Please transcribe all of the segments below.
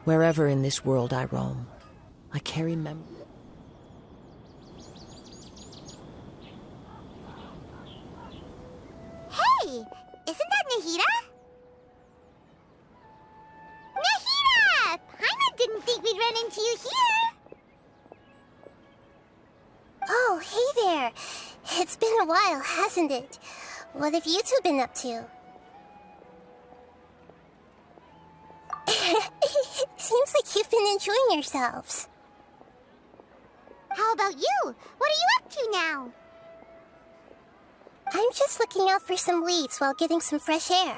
Wherever in this world I roam, I carry memories. Hey! Isn't that Nahida? Nahida! Paimon didn't think we'd run into you here! Oh, hey there! It's been a while, hasn't it? What have you two been up to? Seems like you've been enjoying yourselves. How about you? What are you up to now? I'm just looking out for some leads while getting some fresh air.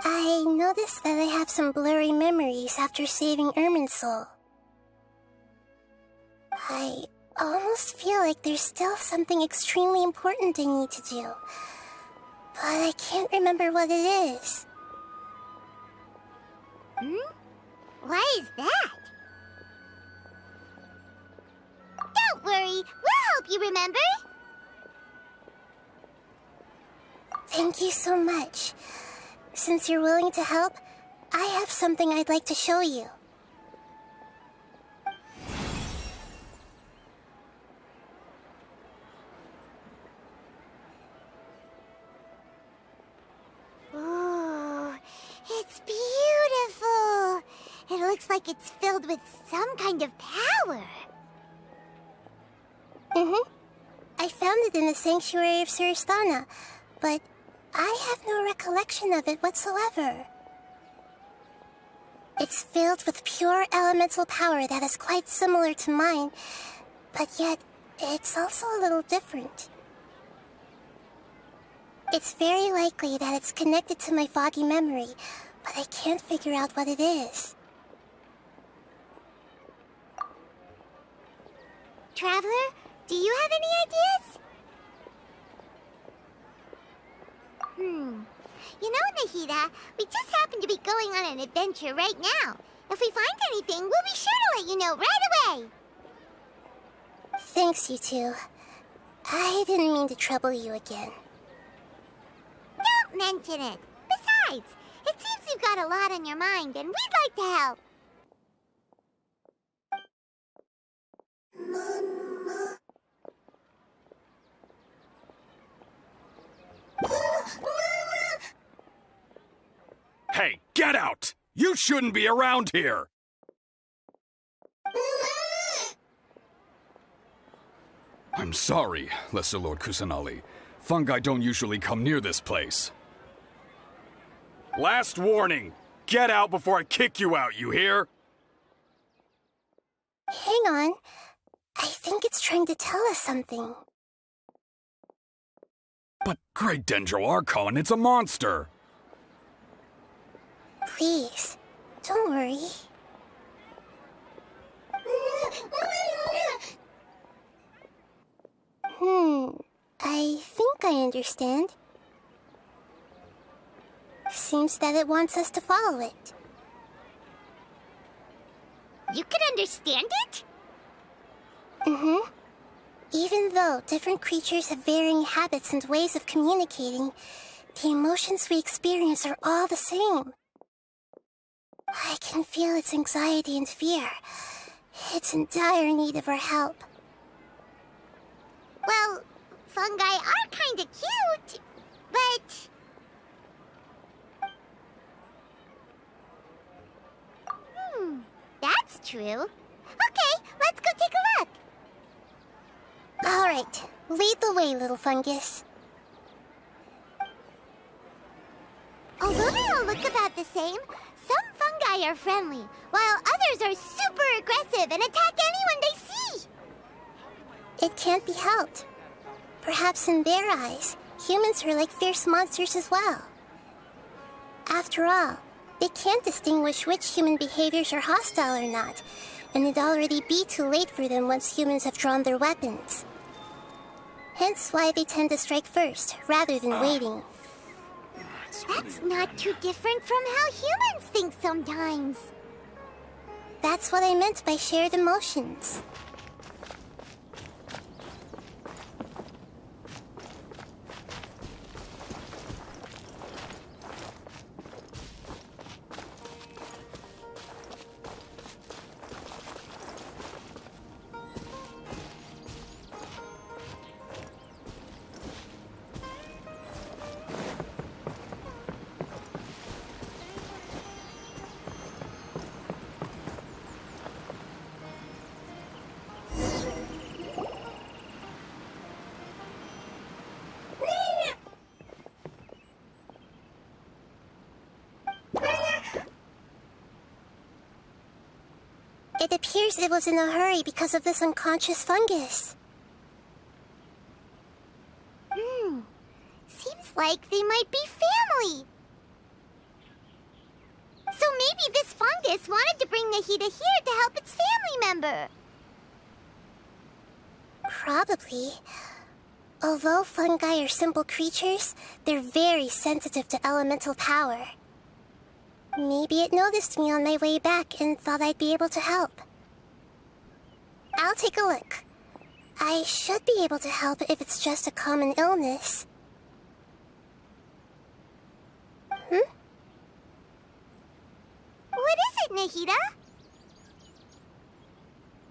I noticed that I have some blurry memories after saving Ermin's soul. I almost feel like there's still something extremely important I need to do, but I can't remember what it is. Why is that? Don't worry, we'll help you remember. Thank you so much. Since you're willing to help, I have something I'd like to show you. Ooh, it's beautiful. It looks like it's filled with some kind of power. I found it in the sanctuary of Suristana, but I have no recollection of it whatsoever. It's filled with pure elemental power that is quite similar to mine, but yet it's also a little different. It's very likely that it's connected to my foggy memory, but I can't figure out what it is. Traveler, do you have any ideas? You know, Nahida, we just happen to be going on an adventure right now. If we find anything, we'll be sure to let you know right away. Thanks, you two. I didn't mean to trouble you again. Don't mention it. Besides, it seems you've got a lot on your mind, and we'd like to help. Hey, get out! You shouldn't be around here! I'm sorry, Lesser Lord Kusanali. Fungi don't usually come near this place. Last warning! Get out before I kick you out, you hear? Hang on. I think it's trying to tell us something. But Great Dendro Archon, it's a monster! Please, don't worry. I think I understand. Seems that it wants us to follow it. You can understand it? Even though different creatures have varying habits and ways of communicating, the emotions we experience are all the same. I can feel its anxiety and fear. It's in dire need of our help. Well, fungi are kinda cute, but... that's true. Okay, let's go take a look. All right, lead the way, little fungus. Although they all look about the same, some fungi are friendly, while others are super aggressive and attack anyone they see. It can't be helped. Perhaps in their eyes, humans are like fierce monsters as well. After all, they can't distinguish which human behaviors are hostile or not, and it'd already be too late for them once humans have drawn their weapons. Hence why they tend to strike first, rather than waiting. That's not too different from how humans think sometimes. That's what I meant by shared emotions. It appears it was in a hurry because of this unconscious fungus. Seems like they might be family. So maybe this fungus wanted to bring Nahida here to help its family member. Probably. Although fungi are simple creatures, they're very sensitive to elemental power. Maybe it noticed me on my way back and thought I'd be able to help. I'll take a look. I should be able to help if it's just a common illness. What is it, Nahida?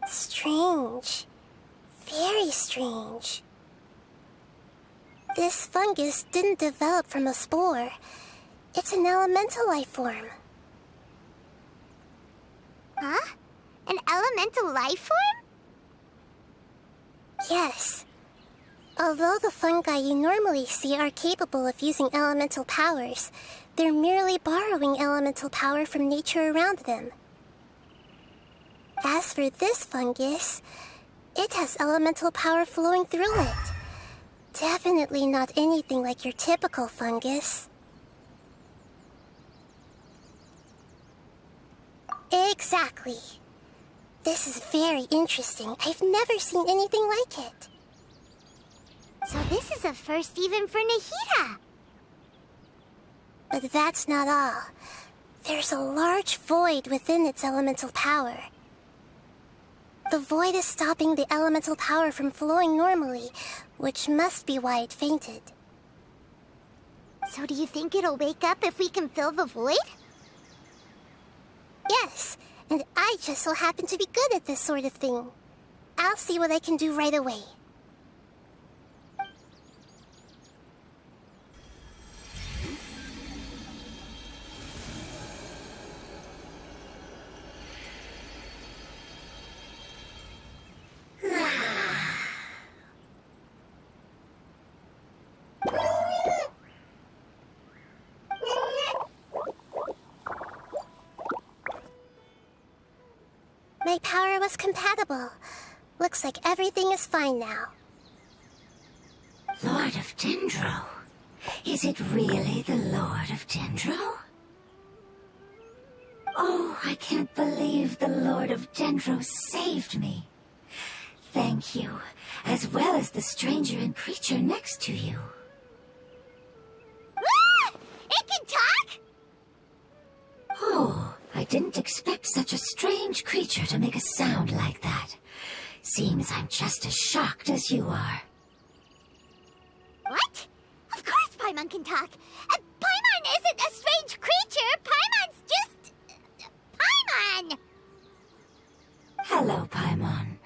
Strange. Very strange. This fungus didn't develop from a spore. It's an elemental life form. Huh? An elemental life form? Yes. Although the fungi you normally see are capable of using elemental powers, they're merely borrowing elemental power from nature around them. As for this fungus, it has elemental power flowing through it. Definitely not anything like your typical fungus. Exactly. This is very interesting. I've never seen anything like it. So this is a first even for Nahida. But that's not all. There's a large void within its elemental power. The void is stopping the elemental power from flowing normally, which must be why it fainted. So do you think it'll wake up if we can fill the void? Yes, and I just so happen to be good at this sort of thing. I'll see what I can do right away. My power was compatible. Looks like everything is fine now. Lord of Dendro? Is it really the Lord of Dendro? Oh, I can't believe the Lord of Dendro saved me. Thank you, as well as the stranger and creature next to you. Ah! It can talk? Oh, I didn't expect such a strange creature to make a sound like that. Seems I'm just as shocked as you are. What? Of course Paimon can talk. Paimon isn't a strange creature. Paimon's just... Paimon! Hello, Paimon.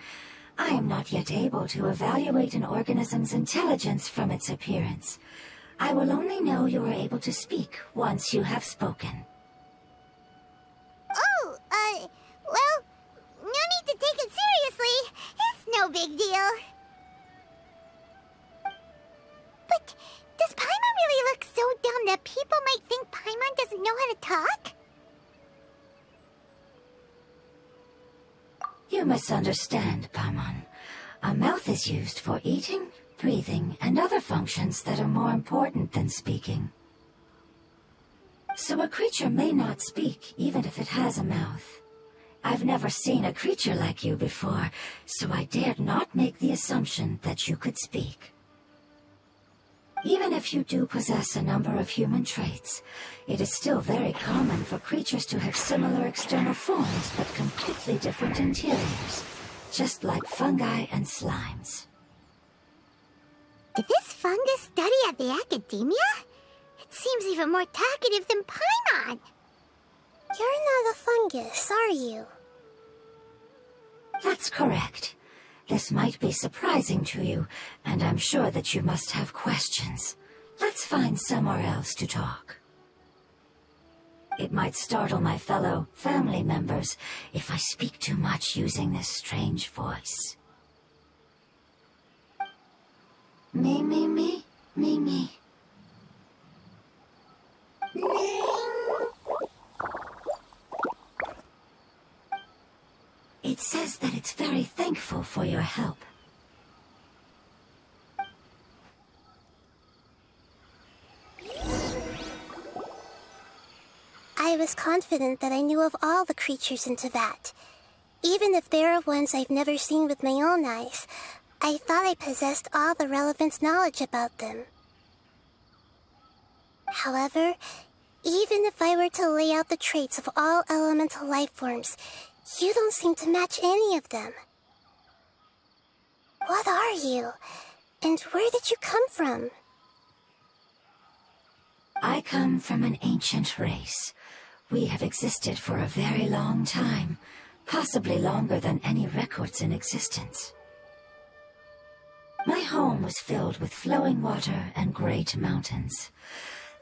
I am not yet able to evaluate an organism's intelligence from its appearance. I will only know you are able to speak once you have spoken. Oh, well, no need to take it seriously. It's no big deal. But does Paimon really look so dumb that people might think Paimon doesn't know how to talk? You misunderstand, Paimon. A mouth is used for eating, breathing, and other functions that are more important than speaking. So a creature may not speak, even if it has a mouth. I've never seen a creature like you before, so I dared not make the assumption that you could speak. Even if you do possess a number of human traits, it is still very common for creatures to have similar external forms but completely different interiors, just like fungi and slimes. Did this fungus study at the academia? It seems even more talkative than Paimon. You're not a fungus, are you? That's correct. This might be surprising to you, and I'm sure that you must have questions. Let's find somewhere else to talk. It might startle my fellow family members if I speak too much using this strange voice. Me, me, me, me, me. It says that it's very thankful for your help. I was confident that I knew of all the creatures in Teyvat. Even if there are ones I've never seen with my own eyes, I thought I possessed all the relevant knowledge about them. However, even if I were to lay out the traits of all elemental life forms, you don't seem to match any of them. What are you? And where did you come from? I come from an ancient race. We have existed for a very long time, possibly longer than any records in existence. My home was filled with flowing water and great mountains.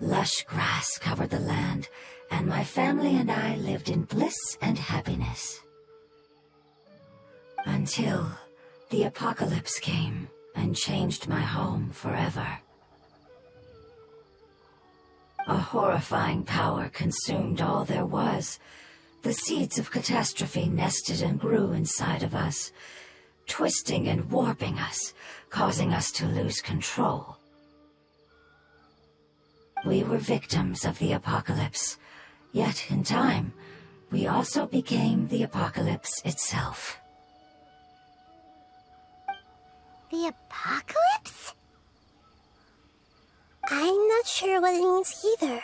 Lush grass covered the land, and my family and I lived in bliss and happiness. Until the apocalypse came and changed my home forever. A horrifying power consumed all there was. The seeds of catastrophe nested and grew inside of us, twisting and warping us, causing us to lose control. We were victims of the apocalypse, yet in time, we also became the apocalypse itself. The apocalypse? I'm not sure what it means either.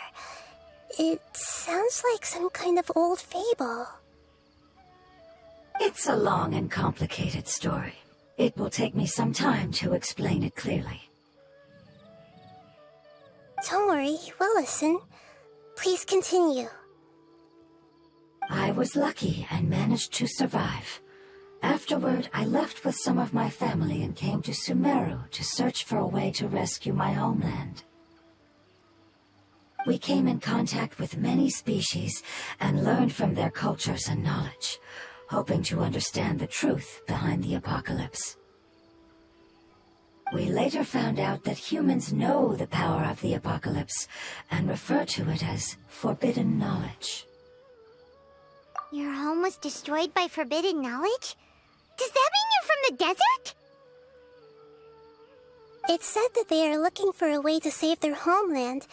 It sounds like some kind of old fable. It's a long and complicated story. It will take me some time to explain it clearly. Don't worry, we'll listen. Please continue. I was lucky and managed to survive. Afterward, I left with some of my family and came to Sumeru to search for a way to rescue my homeland. We came in contact with many species and learned from their cultures and knowledge, hoping to understand the truth behind the apocalypse. We later found out that humans know the power of the apocalypse and refer to it as forbidden knowledge. Your home was destroyed by forbidden knowledge? Does that mean you're from the desert? It said that they are looking for a way to save their homeland,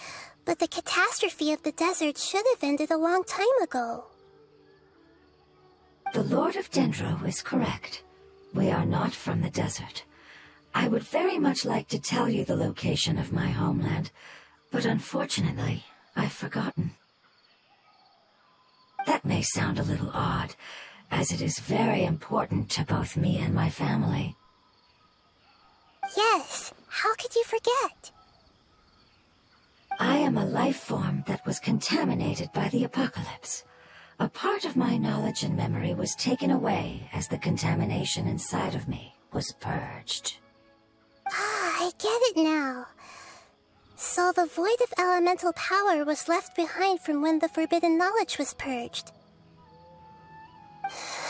but the catastrophe of the desert should have ended a long time ago. The Lord of Dendro is correct. We are not from the desert. I would very much like to tell you the location of my homeland, but unfortunately, I've forgotten. That may sound a little odd, as it is very important to both me and my family. Yes, how could you forget? I am a life form that was contaminated by the apocalypse. A part of my knowledge and memory was taken away as the contamination inside of me was purged. Ah, I get it now. So the void of elemental power was left behind from when the forbidden knowledge was purged.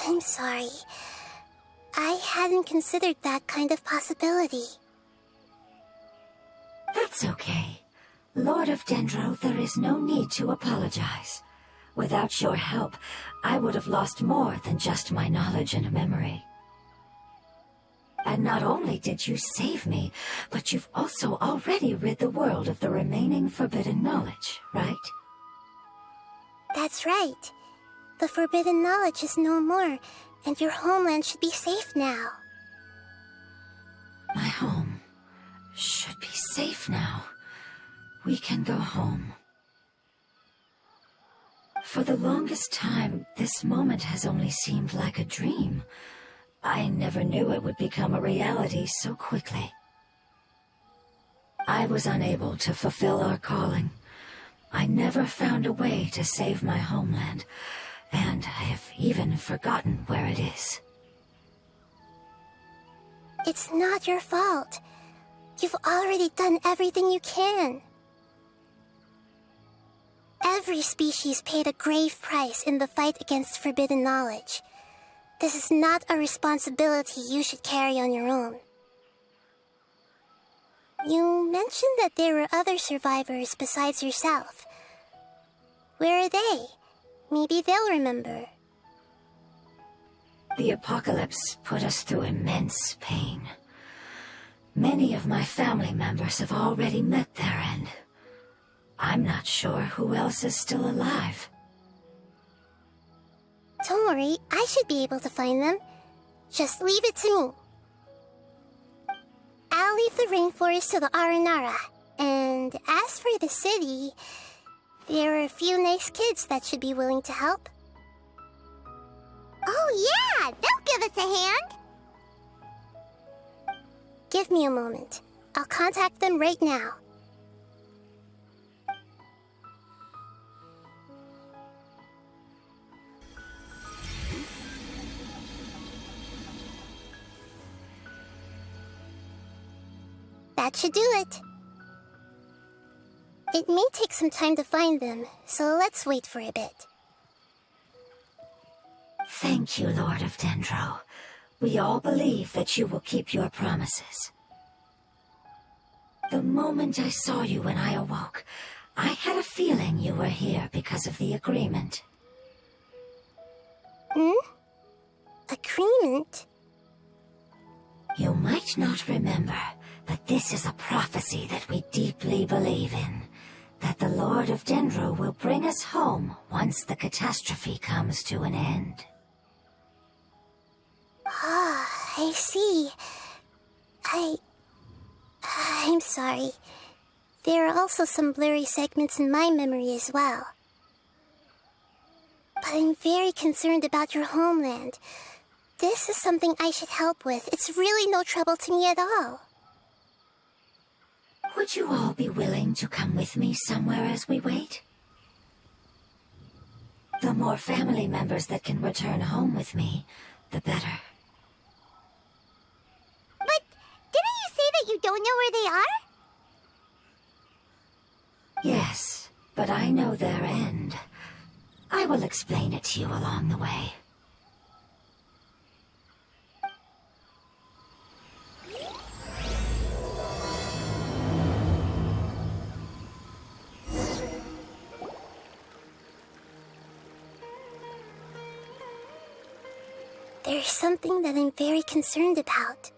I'm sorry. I hadn't considered that kind of possibility. That's okay. Lord of Dendro, there is no need to apologize. Without your help, I would have lost more than just my knowledge and memory. And not only did you save me, but you've also already rid the world of the remaining forbidden knowledge, right? That's right. The forbidden knowledge is no more, and your homeland should be safe now. My home should be safe now. We can go home. For the longest time, this moment has only seemed like a dream. I never knew it would become a reality so quickly. I was unable to fulfill our calling. I never found a way to save my homeland, and I have even forgotten where it is. It's not your fault. You've already done everything you can. Every species paid a grave price in the fight against forbidden knowledge. This is not a responsibility you should carry on your own. You mentioned that there were other survivors besides yourself. Where are they? Maybe they'll remember. The apocalypse put us through immense pain. Many of my family members have already met their end. I'm not sure who else is still alive. Don't worry, I should be able to find them. Just leave it to me. I'll leave the rainforest to the Aranara. And as for the city, there are a few nice kids that should be willing to help. Oh yeah, they'll give us a hand. Give me a moment. I'll contact them right now. That should do it. It may take some time to find them, so let's wait for a bit. Thank you, Lord of Dendro. We all believe that you will keep your promises. The moment I saw you when I awoke, I had a feeling you were here because of the agreement. Agreement? You might not remember, but this is a prophecy that we deeply believe in. That the Lord of Dendro will bring us home once the catastrophe comes to an end. Ah, I see. I'm sorry. There are also some blurry segments in my memory as well. But I'm very concerned about your homeland. This is something I should help with. It's really no trouble to me at all. Would you all be willing to come with me somewhere as we wait? The more family members that can return home with me, the better. But didn't you say that you don't know where they are? Yes, but I know their end. I will explain it to you along the way. There's something that I'm very concerned about.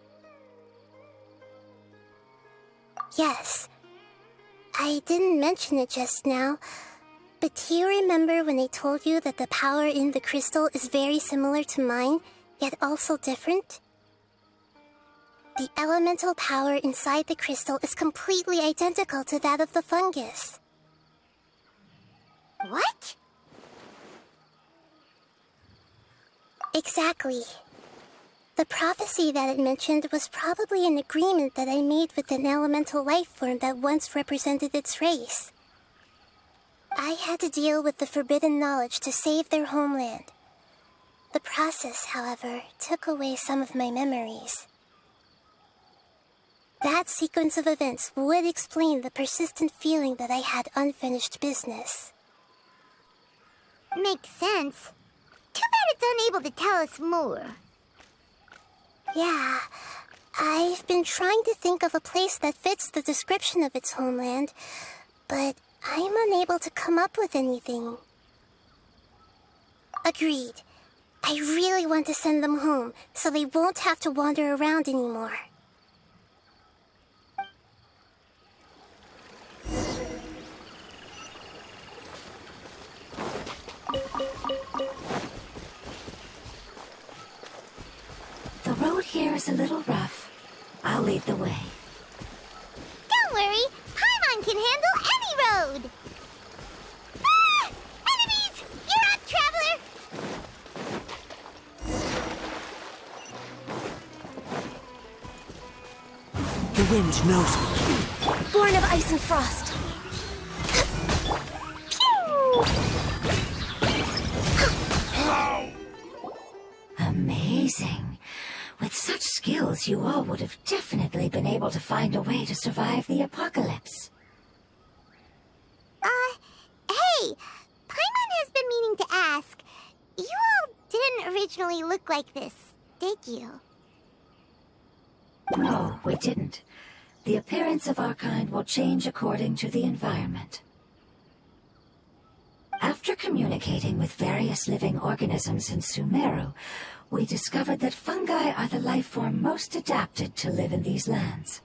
Yes, I didn't mention it just now, but do you remember when I told you that the power in the crystal is very similar to mine, yet also different? The elemental power inside the crystal is completely identical to that of the fungus. What? Exactly. The prophecy that it mentioned was probably an agreement that I made with an elemental life form that once represented its race. I had to deal with the forbidden knowledge to save their homeland. The process, however, took away some of my memories. That sequence of events would explain the persistent feeling that I had unfinished business. Makes sense. Too bad it's unable to tell us more. Yeah, I've been trying to think of a place that fits the description of its homeland, but I'm unable to come up with anything. Agreed. I really want to send them home, so they won't have to wander around anymore. The road here is a little rough. I'll lead the way. Don't worry, Paimon can handle any road! Ah! Enemies! You're up, traveler! The wind knows me. Born of ice and frost. Amazing. With such skills, you all would have definitely been able to find a way to survive the apocalypse. Hey! Paimon has been meaning to ask. You all didn't originally look like this, did you? No, we didn't. The appearance of our kind will change according to the environment. After communicating with various living organisms in Sumeru, we discovered that fungi are the life form most adapted to live in these lands.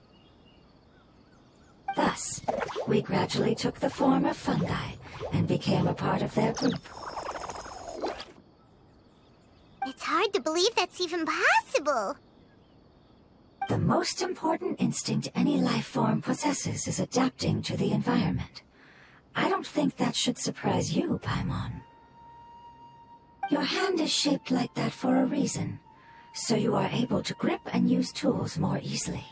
Thus, we gradually took the form of fungi and became a part of their group. It's hard to believe that's even possible. The most important instinct any life form possesses is adapting to the environment. I don't think that should surprise you, Paimon. Your hand is shaped like that for a reason, so you are able to grip and use tools more easily.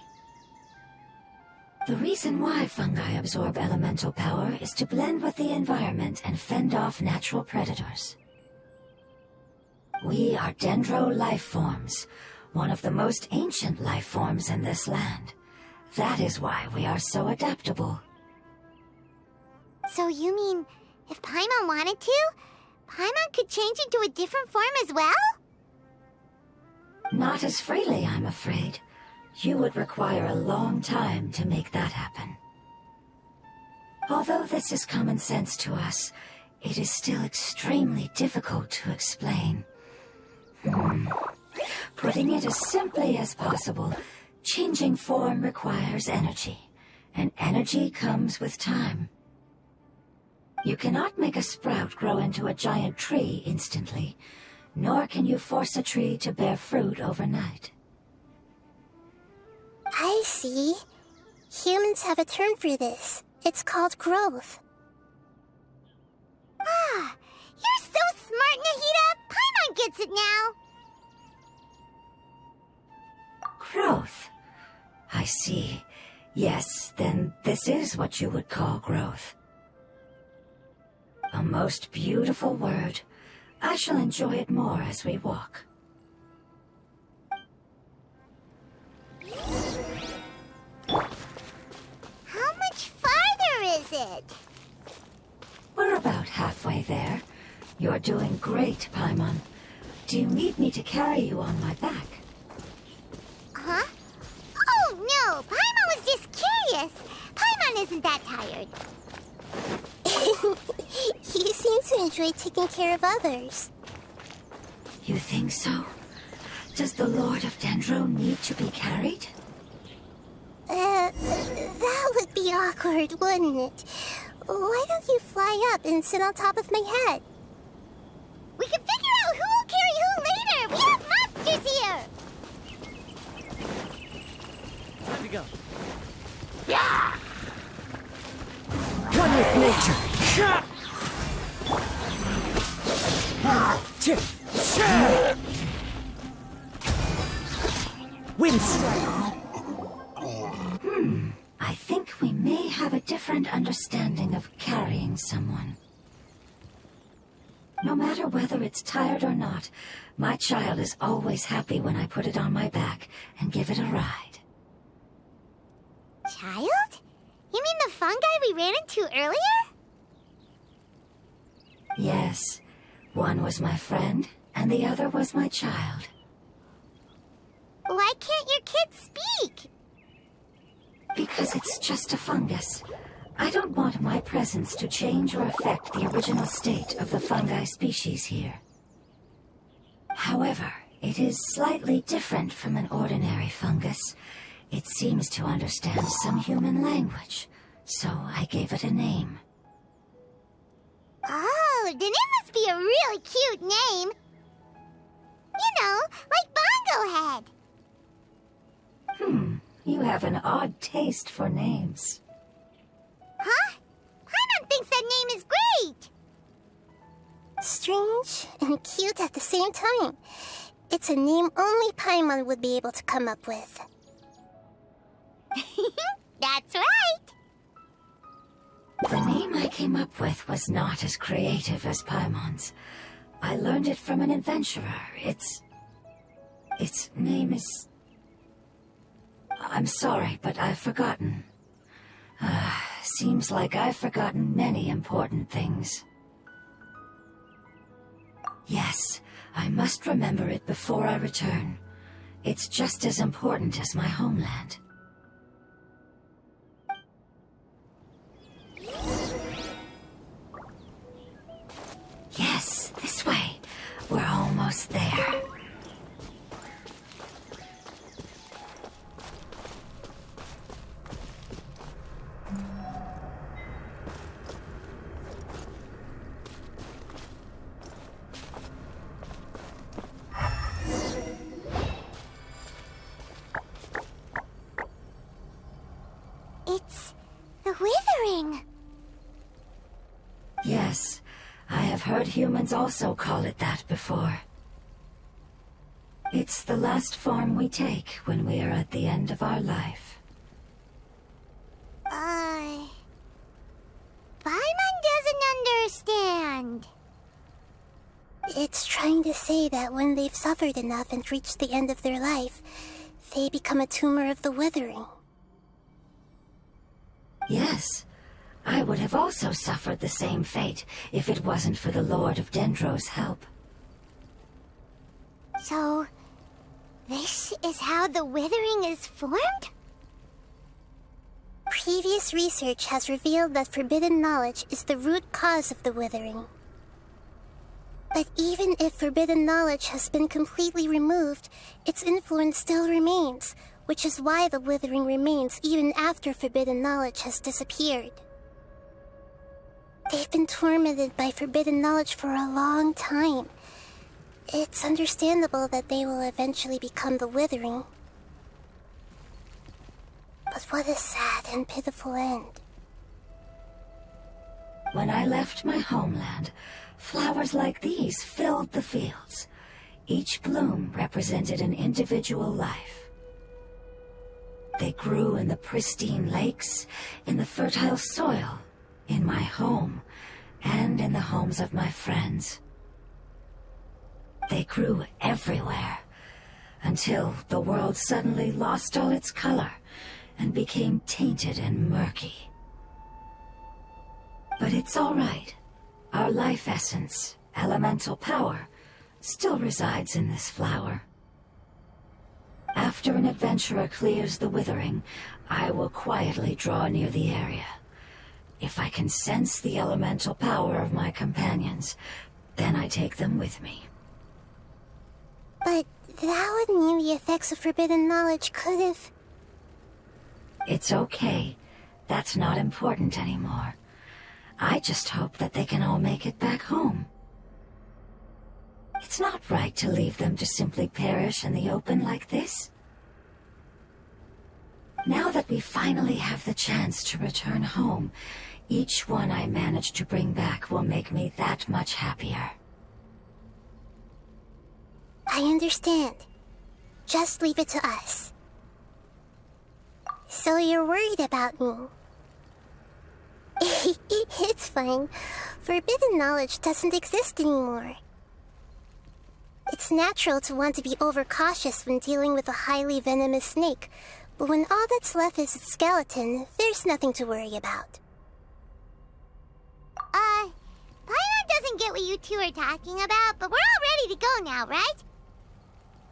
The reason why fungi absorb elemental power is to blend with the environment and fend off natural predators. We are dendro life forms, one of the most ancient life forms in this land. That is why we are so adaptable. So you mean, if Paimon wanted to, Paimon could change into a different form as well? Not as freely, I'm afraid. You would require a long time to make that happen. Although this is common sense to us, it is still extremely difficult to explain. Putting it as simply as possible, changing form requires energy, and energy comes with time. You cannot make a sprout grow into a giant tree instantly, nor can you force a tree to bear fruit overnight. I see. Humans have a term for this. It's called growth. Ah, you're so smart, Nahida! Paimon gets it now! Growth. I see. Yes, then this is what you would call growth. A most beautiful word. I shall enjoy it more as we walk. How much farther is it? We're about halfway there. You're doing great, Paimon. Do you need me to carry you on my back? Huh? Oh, no! Paimon was just curious! Paimon isn't that tired. You seem to enjoy taking care of others. You think so? Does the Lord of Dendro need to be carried? That would be awkward, wouldn't it? Why don't you fly up and sit on top of my head? We can figure out who will carry who later! We have monsters here! Time to go. One with nature. Wind strike. I think we may have a different understanding of carrying someone. No matter whether it's tired or not, my child is always happy when I put it on my back and give it a ride. Child? You mean the fungi we ran into earlier? Yes, one was my friend, and the other was my child. Why can't your kid speak? Because it's just a fungus. I don't want my presence to change or affect the original state of the fungi species here. However, it is slightly different from an ordinary fungus. It seems to understand some human language, so I gave it a name. Oh, then it must be a really cute name. You know, like Bongo Head. You have an odd taste for names. Huh? Paimon thinks that name is great. Strange and cute at the same time. It's a name only Paimon would be able to come up with. That's right. The name I came up with was not as creative as Paimon's. I learned it from an adventurer. Its name is... I'm sorry, but I've forgotten. Seems like I've forgotten many important things. Yes, I must remember it before I return. It's just as important as my homeland. Yes, this way. We're almost there. The withering! Yes, I have heard humans also call it that before. It's the last form we take when we are at the end of our life. Paimon doesn't understand. It's trying to say that when they've suffered enough and reached the end of their life, they become a tumor of the withering. Yes, I would have also suffered the same fate if it wasn't for the Lord of Dendro's help. So, this is how the withering is formed? Previous research has revealed that forbidden knowledge is the root cause of the withering. But even if forbidden knowledge has been completely removed, its influence still remains, which is why the withering remains even after forbidden knowledge has disappeared. They've been tormented by forbidden knowledge for a long time. It's understandable that they will eventually become the withering. But what a sad and pitiful end. When I left my homeland, flowers like these filled the fields. Each bloom represented an individual life. They grew in the pristine lakes, in the fertile soil, in my home, and in the homes of my friends. They grew everywhere, until the world suddenly lost all its color and became tainted and murky. But it's all right. Our life essence, elemental power, still resides in this flower. After an adventurer clears the withering, I will quietly draw near the area. If I can sense the elemental power of my companions, then I take them with me. But that would mean the effects of forbidden knowledge could have... It's okay. That's not important anymore. I just hope that they can all make it back home. It's not right to leave them to simply perish in the open like this. Now that we finally have the chance to return home, each one I manage to bring back will make me that much happier. I understand. Just leave it to us. So you're worried about me? It's fine. Forbidden knowledge doesn't exist anymore. It's natural to want to be overcautious when dealing with a highly venomous snake, but when all that's left is its skeleton, there's nothing to worry about. Paimon doesn't get what you two are talking about, but we're all ready to go now, right?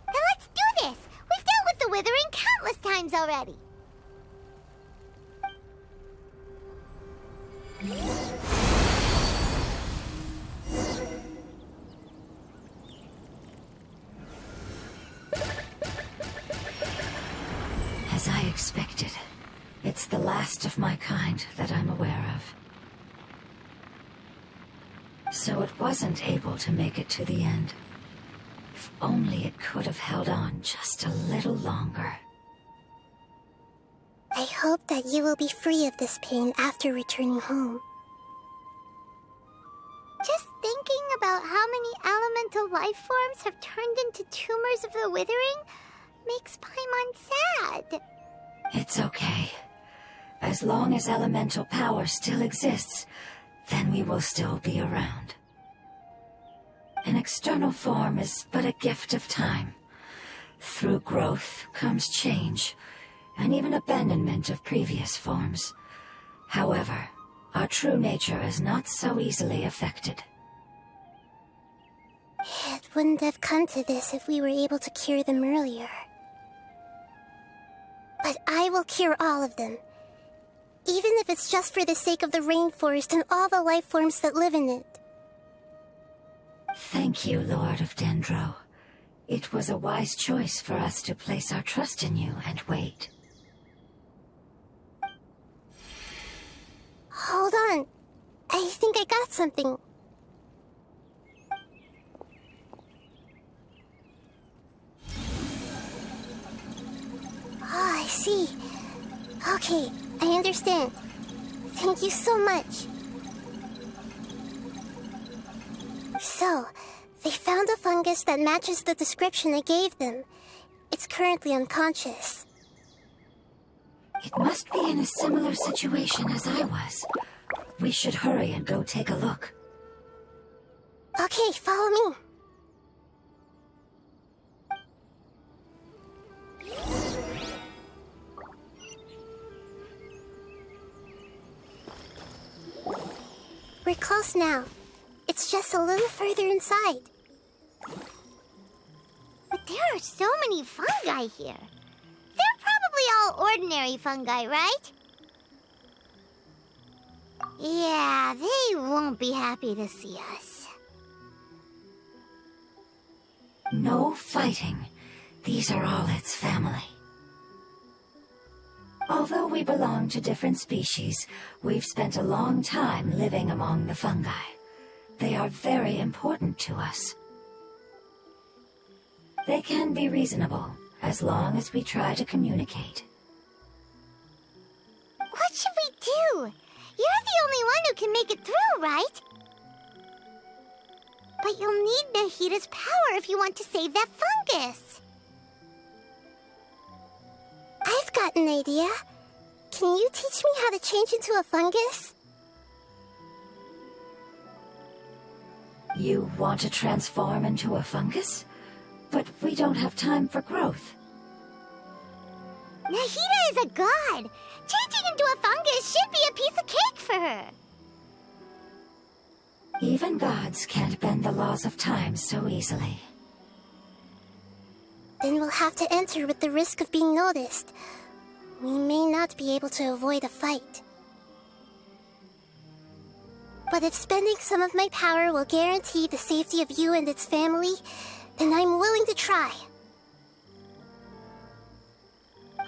Then let's do this! We've dealt with the withering countless times already! As I expected, it's the last of my kind that I'm aware of. So it wasn't able to make it to the end. If only it could have held on just a little longer. I hope that you will be free of this pain after returning home. Just thinking about how many elemental life forms have turned into tumors of the withering makes Paimon sad. It's okay. As long as elemental power still exists, then we will still be around. An external form is but a gift of time. Through growth comes change, and even abandonment of previous forms. However, our true nature is not so easily affected. It wouldn't have come to this if we were able to cure them earlier. But I will cure all of them. Even if it's just for the sake of the rainforest and all the life forms that live in it. Thank you, Lord of Dendro. It was a wise choice for us to place our trust in you and wait. Hold on. I think I got something. Oh, I see. Okay, I understand. Thank you so much. So, they found a fungus that matches the description I gave them. It's currently unconscious. It must be in a similar situation as I was. We should hurry and go take a look. Okay, follow me. We're close now. It's just a little further inside. But there are so many fungi here. They're probably all ordinary fungi, right? Yeah, they won't be happy to see us. No fighting. These are all its family. Although we belong to different species, we've spent a long time living among the fungi. They are very important to us. They can be reasonable, as long as we try to communicate. What should we do? You're the only one who can make it through, right? But you'll need Nahida's power if you want to save that fungus. I've got an idea. Can you teach me how to change into a fungus? You want to transform into a fungus? But we don't have time for growth. Nahida is a god. Changing into a fungus should be a piece of cake for her. Even gods can't bend the laws of time so easily. Then we'll have to enter with the risk of being noticed. We may not be able to avoid a fight. But if spending some of my power will guarantee the safety of you and its family, then I'm willing to try.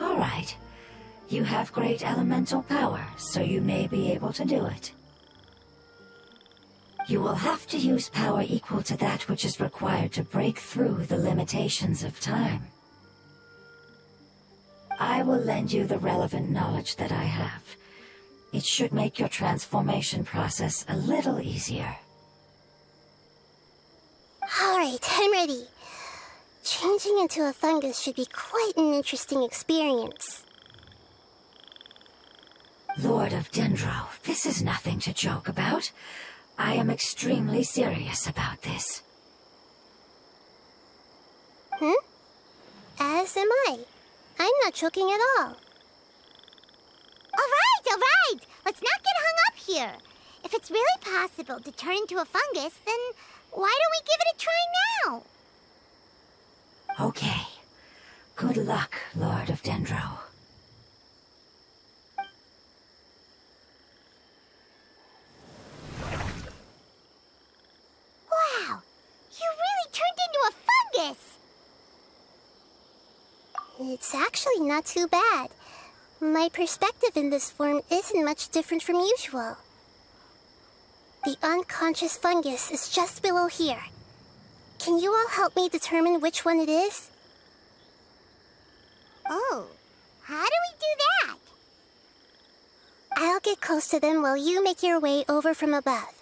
All right. You have great elemental power, so you may be able to do it. You will have to use power equal to that which is required to break through the limitations of time. I will lend you the relevant knowledge that I have. It should make your transformation process a little easier. Alright, I'm ready. Changing into a fungus should be quite an interesting experience. Lord of Dendro, this is nothing to joke about. I am extremely serious about this. As am I. I'm not joking at all. All right. Let's not get hung up here. If it's really possible to turn into a fungus, then why don't we give it a try now? Okay. Good luck, Lord of Dendro. Wow, you really turned into a fungus! It's actually not too bad. My perspective in this form isn't much different from usual. The unconscious fungus is just below here. Can you all help me determine which one it is? Oh, how do we do that? I'll get close to them while you make your way over from above.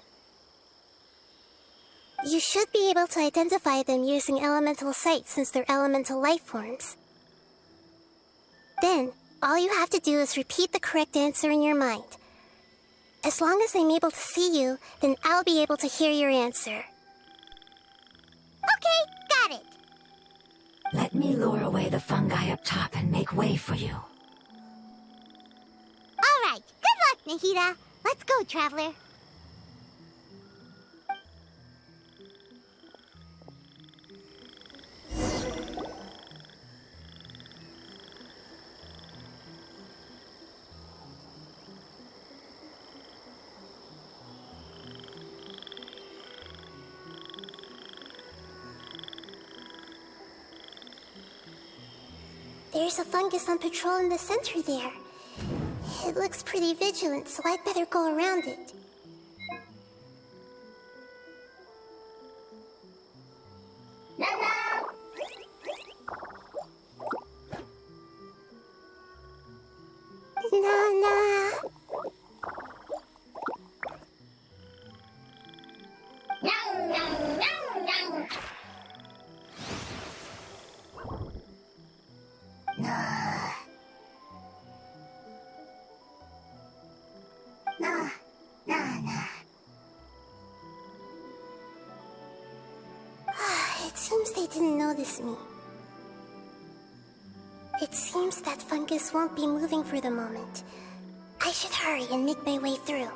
You should be able to identify them using elemental sight since they're elemental life forms. Then, all you have to do is repeat the correct answer in your mind. As long as I'm able to see you, then I'll be able to hear your answer. Okay, got it. Let me lure away the fungi up top and make way for you. All right, good luck, Nahida. Let's go, Traveler. There's a fungus on patrol in the center there. It looks pretty vigilant, so I'd better go around it. Nana! It seems they didn't notice me. It seems that fungus won't be moving for the moment. I should hurry and make my way through.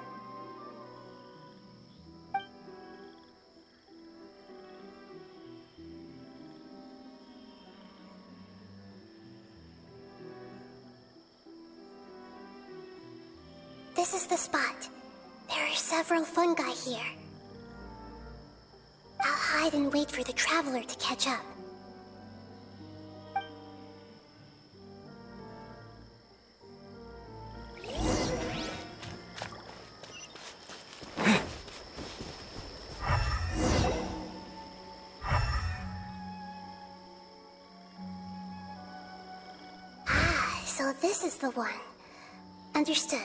This is the spot. There are several fungi here. I'll hide and wait for the traveler to catch up. So this is the one. Understood.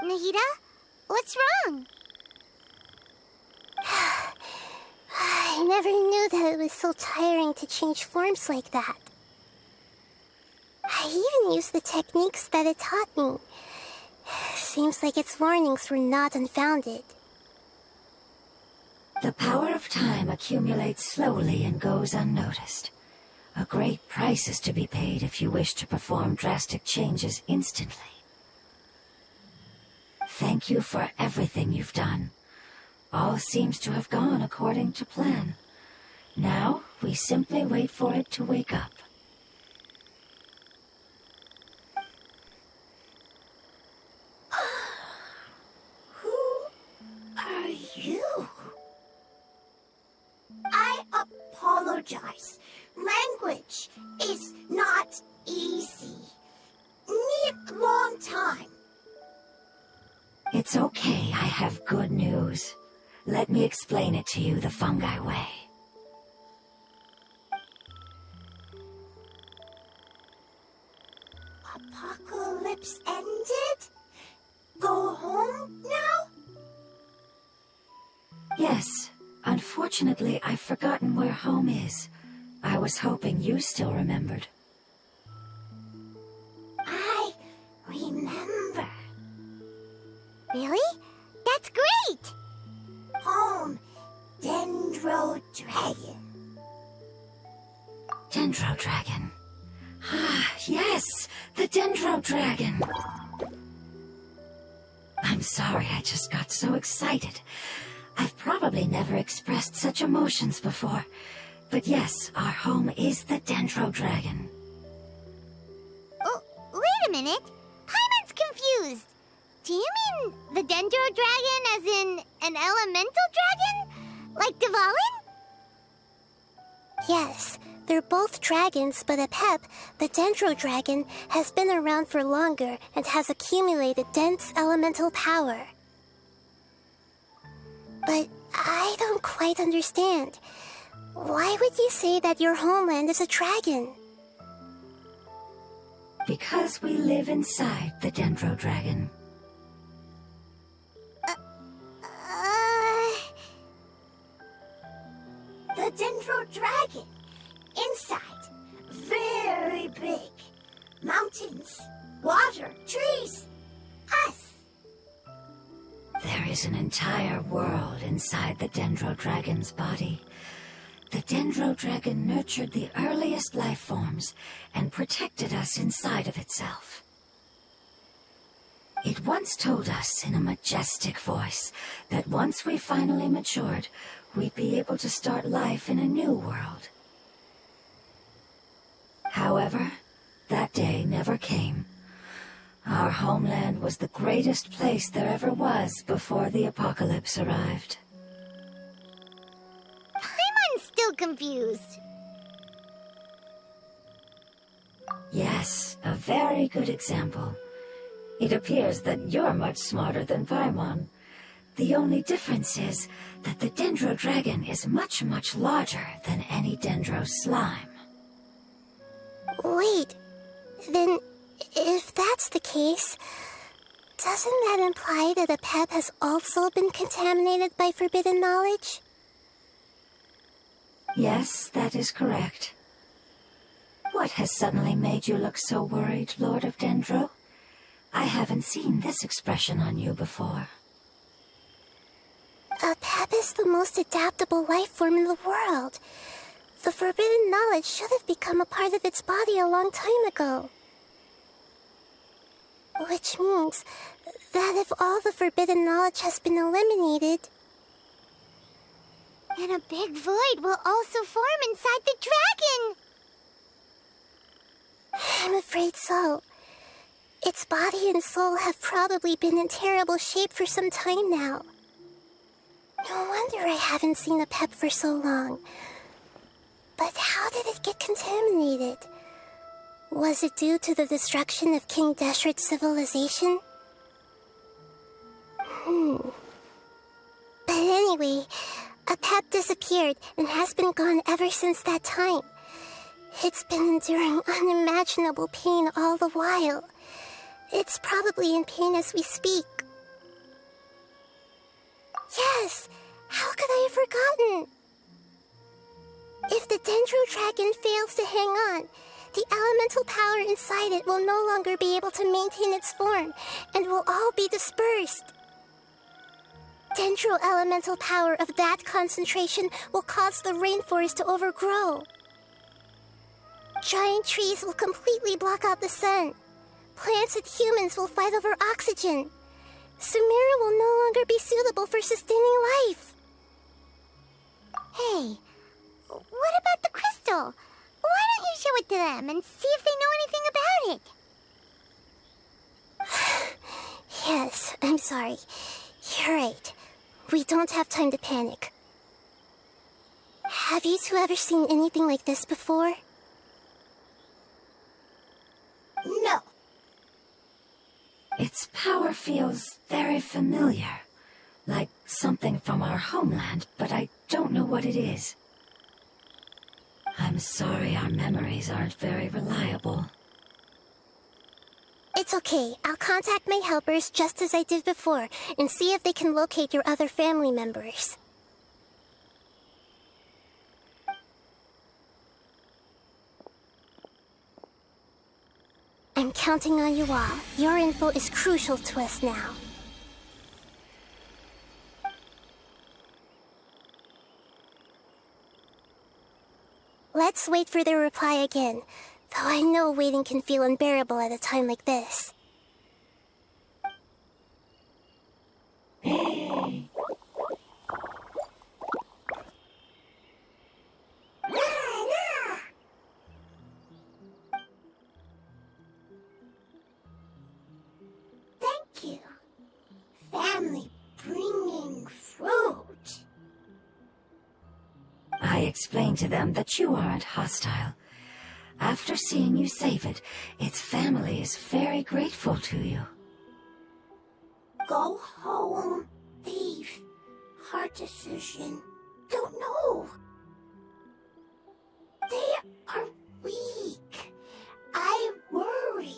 Nahida? What's wrong? I never knew that it was so tiring to change forms like that. I even used the techniques that it taught me. Seems like its warnings were not unfounded. The power of time accumulates slowly and goes unnoticed. A great price is to be paid if you wish to perform drastic changes instantly. Thank you for everything you've done. All seems to have gone according to plan. Now, we simply wait for it to wake up. Who are you? I apologize. Language is not easy. Need long time. It's okay, I have good news. Let me explain it to you the fungi way. Apocalypse ended? Go home now? Yes. Unfortunately, I've forgotten where home is. I was hoping you still remembered. I remember. Really? That's great! Home, Dendro Dragon. Dendro Dragon. Ah, yes! The Dendro Dragon! I'm sorry, I just got so excited. I've probably never expressed such emotions before. But yes, our home is the Dendro Dragon. Oh, wait a minute. Paimon's confused. Do you mean the Dendro Dragon as in an elemental dragon? Like Dvalin? Yes, they're both dragons, but Apep, the Dendro Dragon, has been around for longer and has accumulated dense elemental power. But I don't quite understand. Why would you say that your homeland is a dragon? Because we live inside the Dendro Dragon. The Dendro Dragon. Inside. Very big. Mountains. Water. Trees. Us. There is an entire world inside the Dendro Dragon's body. The Dendro Dragon nurtured the earliest life forms and protected us inside of itself. It once told us in a majestic voice that once we finally matured, we'd be able to start life in a new world. However, that day never came. Our homeland was the greatest place there ever was before the apocalypse arrived. Paimon's still confused. Yes, a very good example. It appears that you're much smarter than Paimon. The only difference is that the Dendro Dragon is much, much larger than any Dendro slime. Wait, then if that's the case, Doesn't that imply that a pep has also been contaminated by forbidden knowledge? Yes, that is correct. What has suddenly made you look so worried, Lord of Dendro? I haven't seen this expression on you before. A pep is the most adaptable life form in the world. The forbidden knowledge should have become a part of its body a long time ago. Which means that if all the forbidden knowledge has been eliminated... And a big void will also form inside the dragon! I'm afraid so. Its body and soul have probably been in terrible shape for some time now. No wonder I haven't seen a pep for so long. But how did it get contaminated? Was it due to the destruction of King Deshret's civilization? But anyway, a pep disappeared and has been gone ever since that time. It's been enduring unimaginable pain all the while. It's probably in pain as we speak. Yes! How could I have forgotten? If the Dendro Dragon fails to hang on, the elemental power inside it will no longer be able to maintain its form, and will all be dispersed. Dendro elemental power of that concentration will cause the rainforest to overgrow. Giant trees will completely block out the sun. Plants and humans will fight over oxygen. Sumeru will no longer be suitable for sustaining life. Hey, what about the crystal? Why don't you show it to them and see if they know anything about it? Yes, I'm sorry. You're right. We don't have time to panic. Have you two ever seen anything like this before? No. Its power feels very familiar. Like something from our homeland, but I don't know what it is. I'm sorry our memories aren't very reliable. It's okay. I'll contact my helpers just as I did before and see if they can locate your other family members. I'm counting on you all. Your info is crucial to us now. Let's wait for their reply again, though I know waiting can feel unbearable at a time like this. Thank you. Family bringing fruit. I explained to them that you aren't hostile. After seeing you save it, its family is very grateful to you. Go home. Leave. Hard decision. Don't know. They are weak. I worry.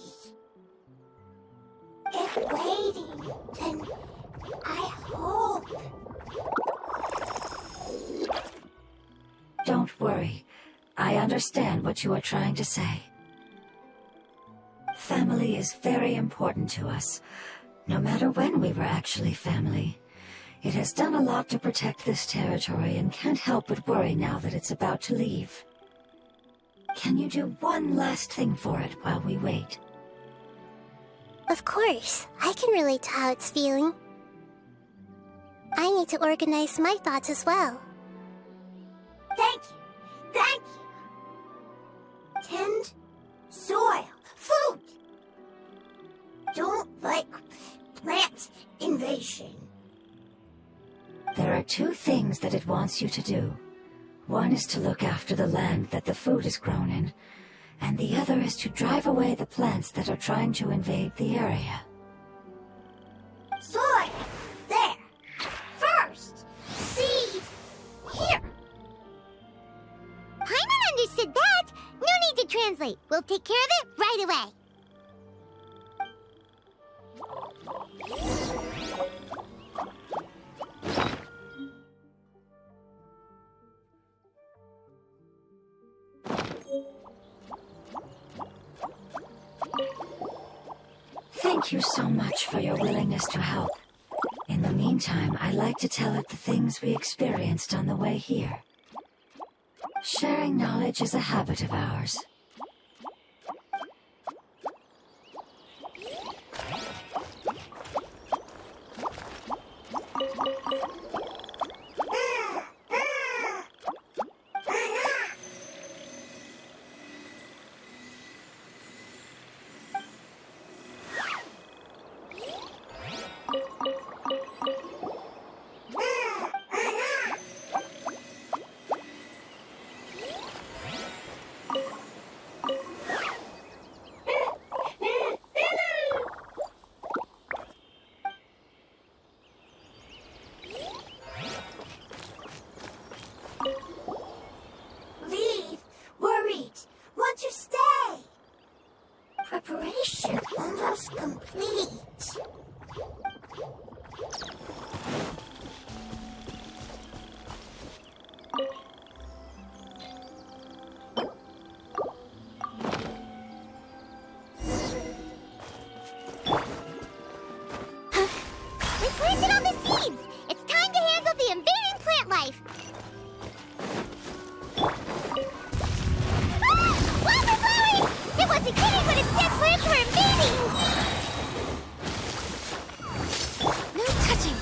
If waiting, then I hope. Don't worry. I understand what you are trying to say. Family is very important to us, no matter when we were actually family. It has done a lot to protect this territory and can't help but worry now that it's about to leave. Can you do one last thing for it while we wait? Of course, I can relate to how it's feeling. I need to organize my thoughts as well. Thank you. Thank you. Tend soil, food. Don't like plant invasion. There are two things that it wants you to do. One is to look after the land that the food is grown in, and the other is to drive away the plants that are trying to invade the area. Soil, there. First, seed, here. Paimon understood that. No need to translate. We'll take care of it right away. Thank you so much for your willingness to help. In the meantime, I'd like to tell it the things we experienced on the way here. Sharing knowledge is a habit of ours. Leave. Worried. Want to stay. Preparation almost complete. We planted all the seeds! It's time to handle the invading plant life! Ah! Wildflowers! It wasn't kidding when its dead plants were invading! No touching!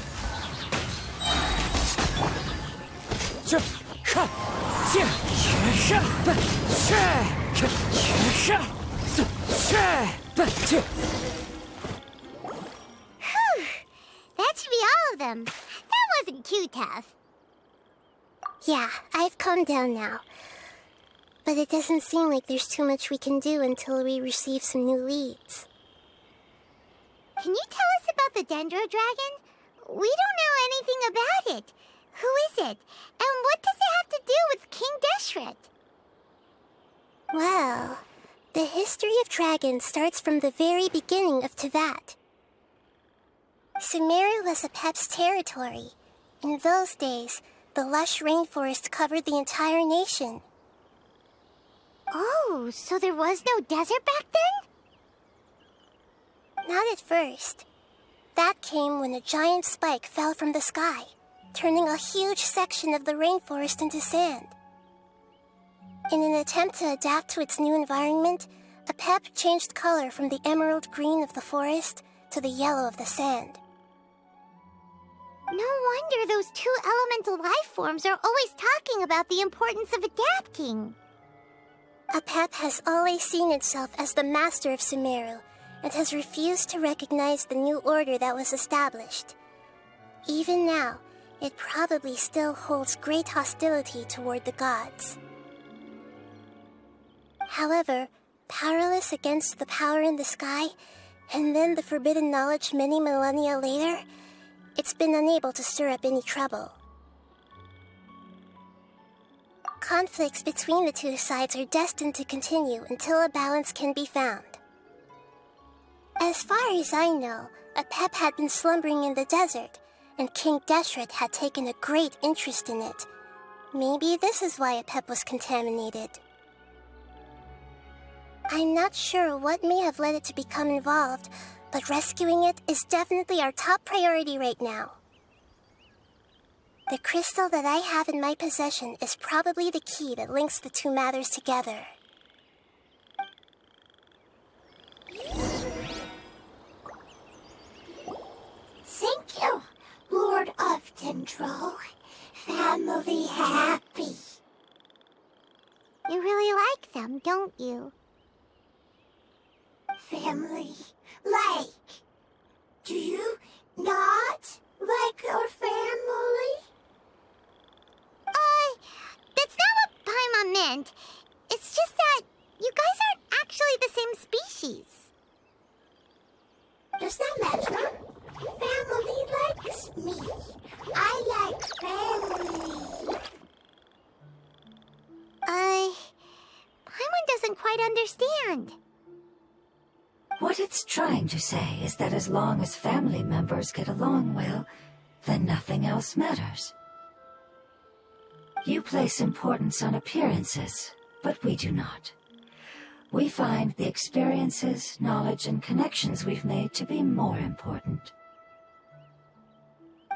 Whew! That should be all of them. That wasn't too tough. Yeah, I've calmed down now. But it doesn't seem like there's too much we can do until we receive some new leads. Can you tell us about the Dendro Dragon? We don't know anything about it. Who is it? And what does it have to do with King Deshret? Well, the history of dragons starts from the very beginning of Tevat. Sumeru was Apep's territory. In those days, the lush rainforest covered the entire nation. Oh, so there was no desert back then? Not at first. That came when a giant spike fell from the sky, turning a huge section of the rainforest into sand. In an attempt to adapt to its new environment, Apep changed color from the emerald green of the forest to the yellow of the sand. No wonder those two elemental life forms are always talking about the importance of adapting. Apep has always seen itself as the master of Sumeru and has refused to recognize the new order that was established. Even now, it probably still holds great hostility toward the gods. However, powerless against the power in the sky, and then the forbidden knowledge many millennia later, it's been unable to stir up any trouble. Conflicts between the two sides are destined to continue until a balance can be found. As far as I know, Apep had been slumbering in the desert, and King Deshret had taken a great interest in it. Maybe this is why Apep was contaminated. I'm not sure what may have led it to become involved, but rescuing it is definitely our top priority right now. The crystal that I have in my possession is probably the key that links the two matters together. Thank you, Lord of Dendro. Family happy. You really like them, don't you? Family like. Do you not like your family? That's not what Paimon meant. It's just that you guys aren't actually the same species. Does that matter? Family likes me. I like family. Paimon doesn't quite understand. What it's trying to say is that as long as family members get along well, then nothing else matters. You place importance on appearances, but we do not. we find the experiences, knowledge, and connections we've made to be more important.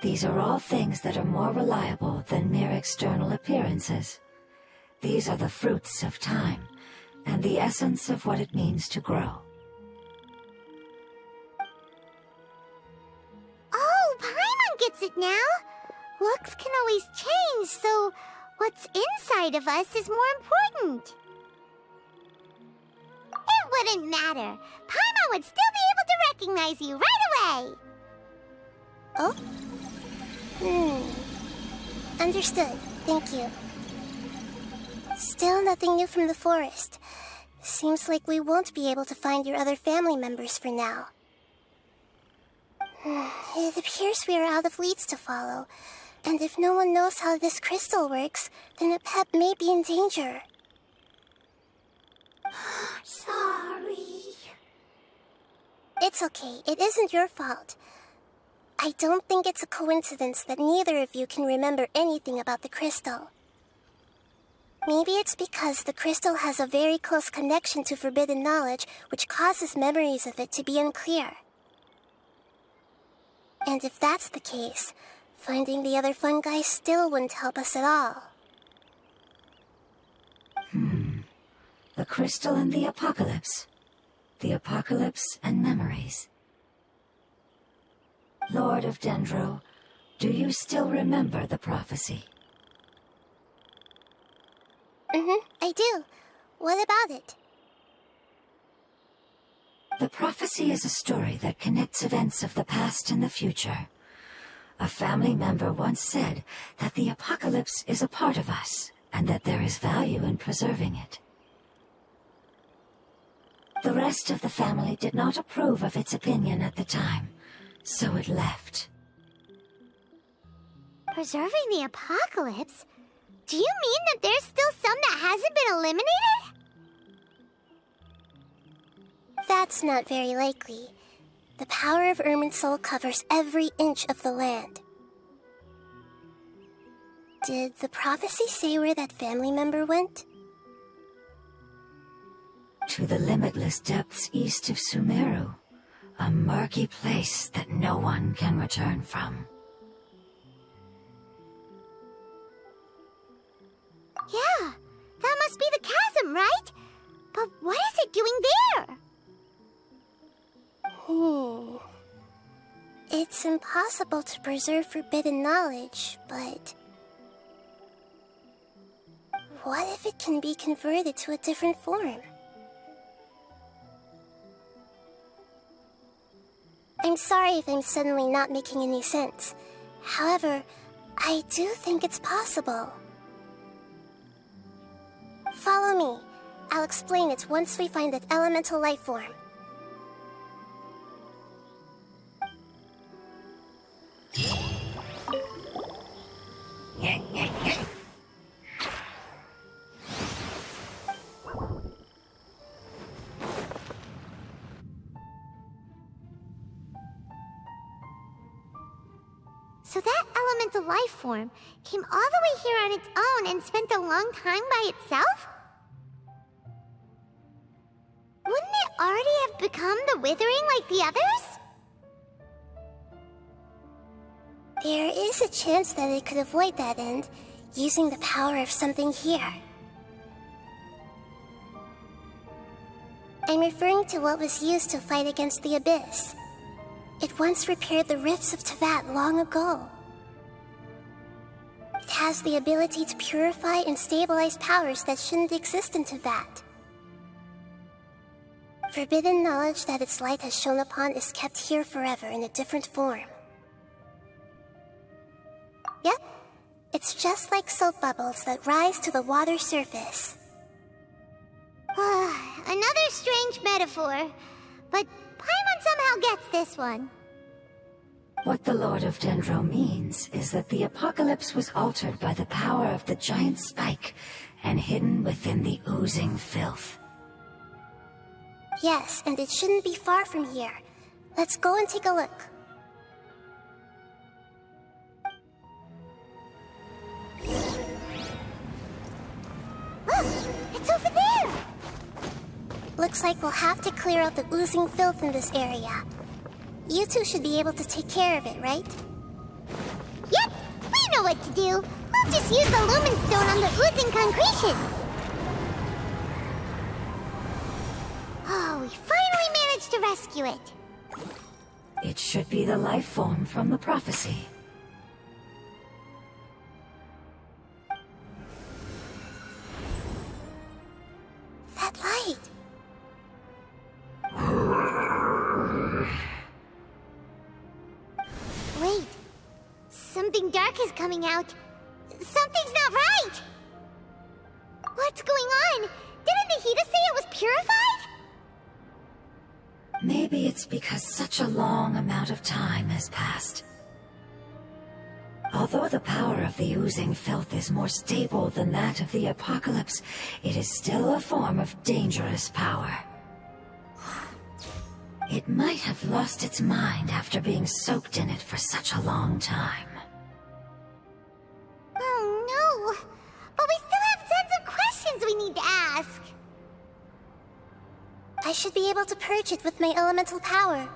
These are all things that are more reliable than mere external appearances. These are the fruits of time, and the essence of what it means to grow. Oh, Paimon gets it now! Looks can always change, so what's inside of us is more important. It wouldn't matter. Paimon would still be able to recognize you right away! Oh? Understood. Thank you. Still nothing new from the forest. Seems like we won't be able to find your other family members for now. It appears we are out of leads to follow, and if no one knows how this crystal works, then a pet may be in danger. Sorry. It's okay. It isn't your fault. I don't think it's a coincidence that neither of you can remember anything about the crystal. Maybe it's because the crystal has a very close connection to forbidden knowledge, which causes memories of it to be unclear. And if that's the case, finding the other fungi still wouldn't help us at all. The crystal and the apocalypse. The apocalypse and memories. Lord of Dendro, do you still remember the prophecy? I do. What about it? The prophecy is a story that connects events of the past and the future. A family member once said that the apocalypse is a part of us, and that there is value in preserving it. The rest of the family did not approve of its opinion at the time, so it left. Preserving the apocalypse? Do you mean that there's still some that hasn't been eliminated? That's not very likely. The power of Irminsul covers every inch of the land. Did the prophecy say where that family member went? To the limitless depths east of Sumeru, a murky place that no one can return from. Yeah, that must be the chasm, right? But what is it doing there? It's impossible to preserve forbidden knowledge, but... what if it can be converted to a different form? I'm sorry if I'm suddenly not making any sense. However, I do think it's possible. Follow me. I'll explain it once we find that elemental life form. So that elemental life form came all the way here on its own and spent a long time by itself? Wouldn't it already have become the Withering like the others? There is a chance that it could avoid that end, using the power of something here. I'm referring to what was used to fight against the Abyss. It once repaired the rifts of Tevat long ago. It has the ability to purify and stabilize powers that shouldn't exist in Tevat. Forbidden knowledge that its light has shone upon is kept here forever in a different form. Yep, it's just like soap bubbles that rise to the water surface. Another strange metaphor, but Paimon somehow gets this one. What the Lord of Dendro means is that the apocalypse was altered by the power of the giant spike and hidden within the oozing filth. Yes, and it shouldn't be far from here. Let's go and take a look. Look, it's over there! Looks like we'll have to clear out the oozing filth in this area. You two should be able to take care of it, right? Yep, we know what to do. We'll just use the lumen stone on the oozing concretion. Oh, we finally managed to rescue it. It should be the life form from the prophecy. That light! Wait, something dark is coming out. Something's not right! What's going on? Didn't Nahida say it was purified? Maybe it's because such a long amount of time has passed. Although the power of the oozing filth is more stable than that of the apocalypse, it is still a form of dangerous power. It might have lost its mind after being soaked in it for such a long time. Oh no! But we still have tons of questions we need to ask. I should be able to purge it with my elemental power.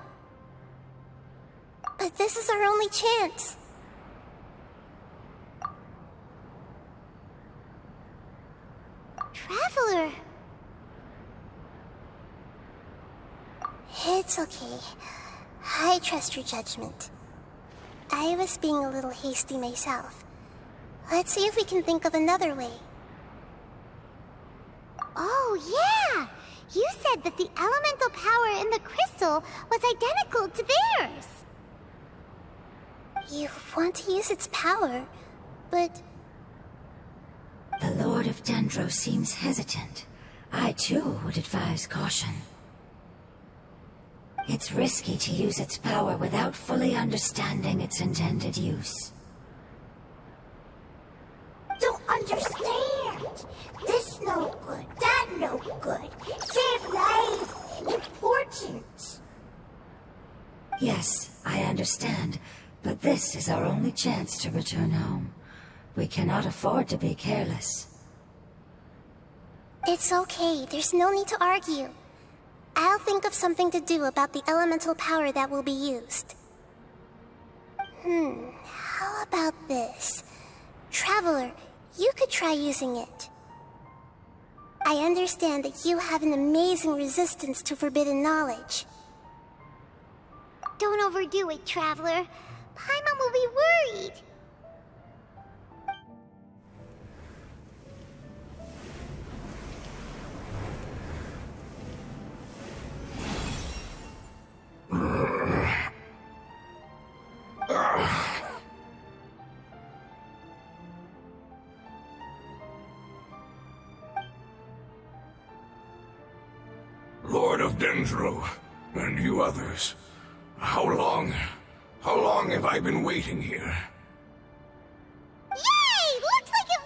But this is our only chance. Traveler! It's okay. I trust your judgment. I was being a little hasty myself. Let's see if we can think of another way. Oh, yeah! You said that the elemental power in the crystal was identical to theirs. You want to use its power, but... The Lord of Dendro seems hesitant. I too would advise caution. It's risky to use its power without fully understanding its intended use. Don't understand. This no good, that no good. Save life. Important. Yes, I understand, but this is our only chance to return home. We cannot afford to be careless. It's okay, there's no need to argue. I'll think of something to do about the elemental power that will be used. How about this? Traveler, you could try using it. I understand that you have an amazing resistance to forbidden knowledge. Don't overdo it, Traveler. Paimon will be worried. Lord of Dendro, and you others, how long have I been waiting here? Yay! Looks like it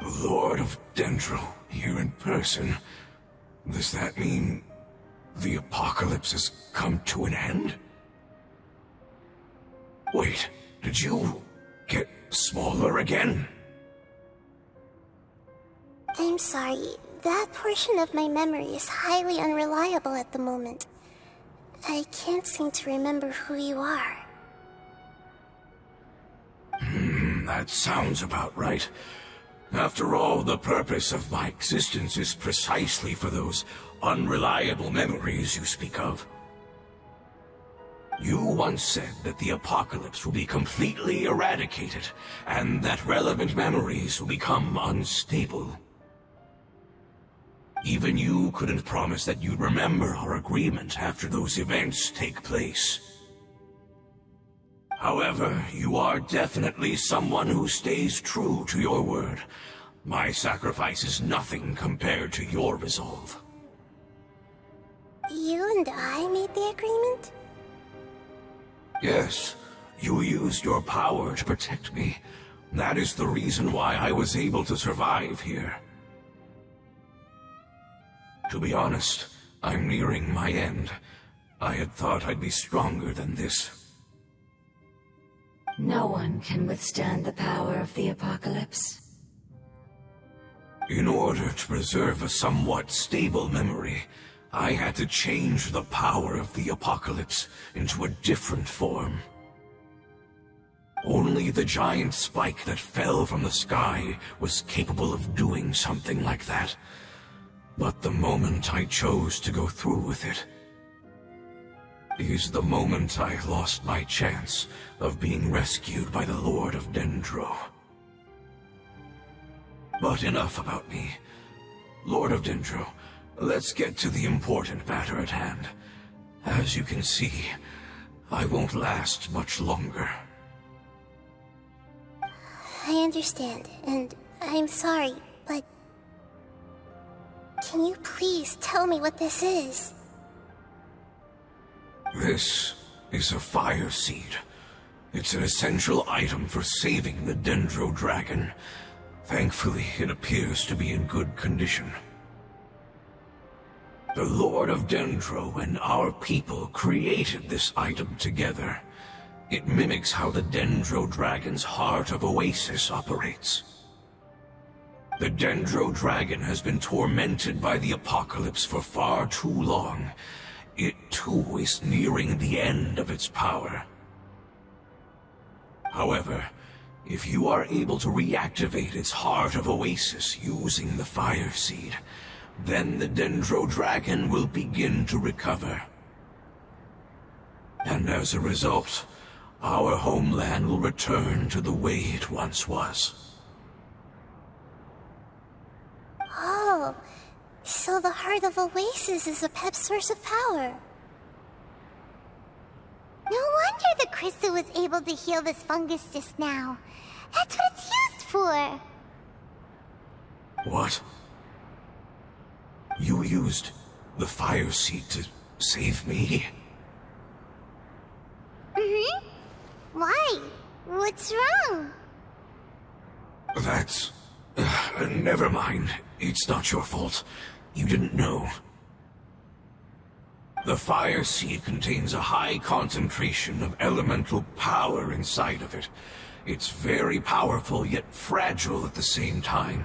worked! The Lord of Dendro, here in person. Does that mean the apocalypse has come to an end? Wait, did you get smaller again? I'm sorry, that portion of my memory is highly unreliable at the moment. I can't seem to remember who you are. That sounds about right. After all, the purpose of my existence is precisely for those unreliable memories you speak of. You once said that the apocalypse will be completely eradicated, and that relevant memories will become unstable. Even you couldn't promise that you'd remember our agreement after those events take place. However, you are definitely someone who stays true to your word. My sacrifice is nothing compared to your resolve. You and I made the agreement? Yes, you used your power to protect me. That is the reason why I was able to survive here. To be honest, I'm nearing my end. I had thought I'd be stronger than this. No one can withstand the power of the apocalypse. In order to preserve a somewhat stable memory, I had to change the power of the apocalypse into a different form. Only the giant spike that fell from the sky was capable of doing something like that. But the moment I chose to go through with it is the moment I lost my chance of being rescued by the Lord of Dendro. But enough about me. Lord of Dendro, let's get to the important matter at hand. As you can see, I won't last much longer. I understand, and I'm sorry, but... Can you please tell me what this is? This is a fire seed. It's an essential item for saving the Dendro Dragon. Thankfully, it appears to be in good condition. The Lord of Dendro and our people created this item together. It mimics how the Dendro Dragon's Heart of Oasis operates. The Dendro Dragon has been tormented by the apocalypse for far too long. It too is nearing the end of its power. However, if you are able to reactivate its Heart of Oasis using the Fire Seed, then the Dendro Dragon will begin to recover. And as a result, our homeland will return to the way it once was. Oh, so the Heart of Oasis is a pep source of power. No wonder the crystal was able to heal this fungus just now. That's what it's used for. What? You used the Fire Seed to save me? Mm-hmm. Why? What's wrong? That's... never mind. It's not your fault. You didn't know. The Fire Seed contains a high concentration of elemental power inside of it. It's very powerful, yet fragile at the same time.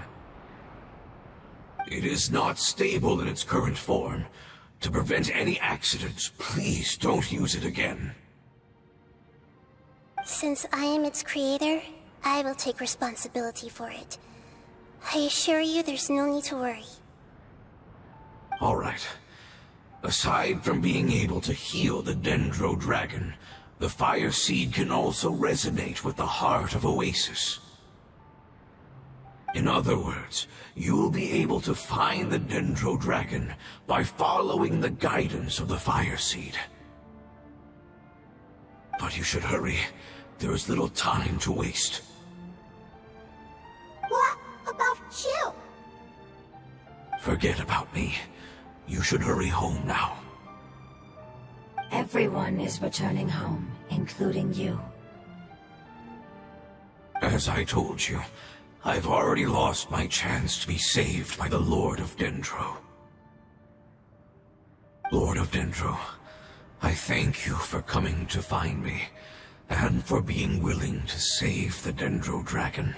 It is not stable in its current form. To prevent any accidents, please don't use it again. Since I am its creator, I will take responsibility for it. I assure you there's no need to worry. Alright. Aside from being able to heal the Dendro Dragon, the Fire Seed can also resonate with the Heart of Oasis. In other words, you'll be able to find the Dendro Dragon by following the guidance of the Fire Seed. But you should hurry. There is little time to waste. What about you? Forget about me. You should hurry home now. Everyone is returning home, including you. As I told you, I've already lost my chance to be saved by the Lord of Dendro. Lord of Dendro, I thank you for coming to find me, and for being willing to save the Dendro Dragon.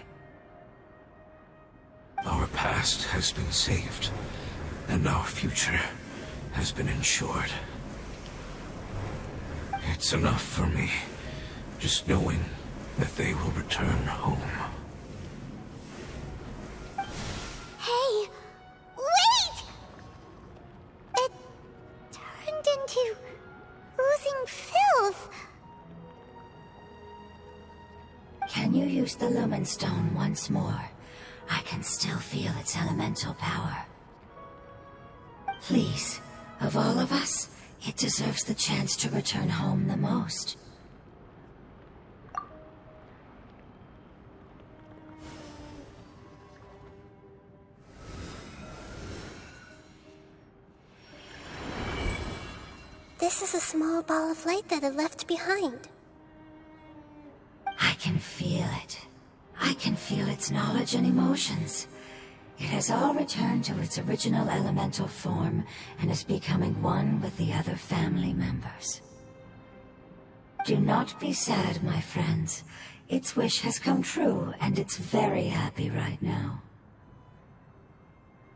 Our past has been saved, and our future has been ensured. It's enough for me, just knowing that they will return home. Hey, wait! It turned into oozing filth. Can you use the Lumen Stone once more? I can still feel its elemental power. Please, of all of us, it deserves the chance to return home the most. This is a small ball of light that it left behind. I can feel it. I can feel its knowledge and emotions. It has all returned to its original elemental form and is becoming one with the other family members. Do not be sad, my friends. Its wish has come true, and it's very happy right now.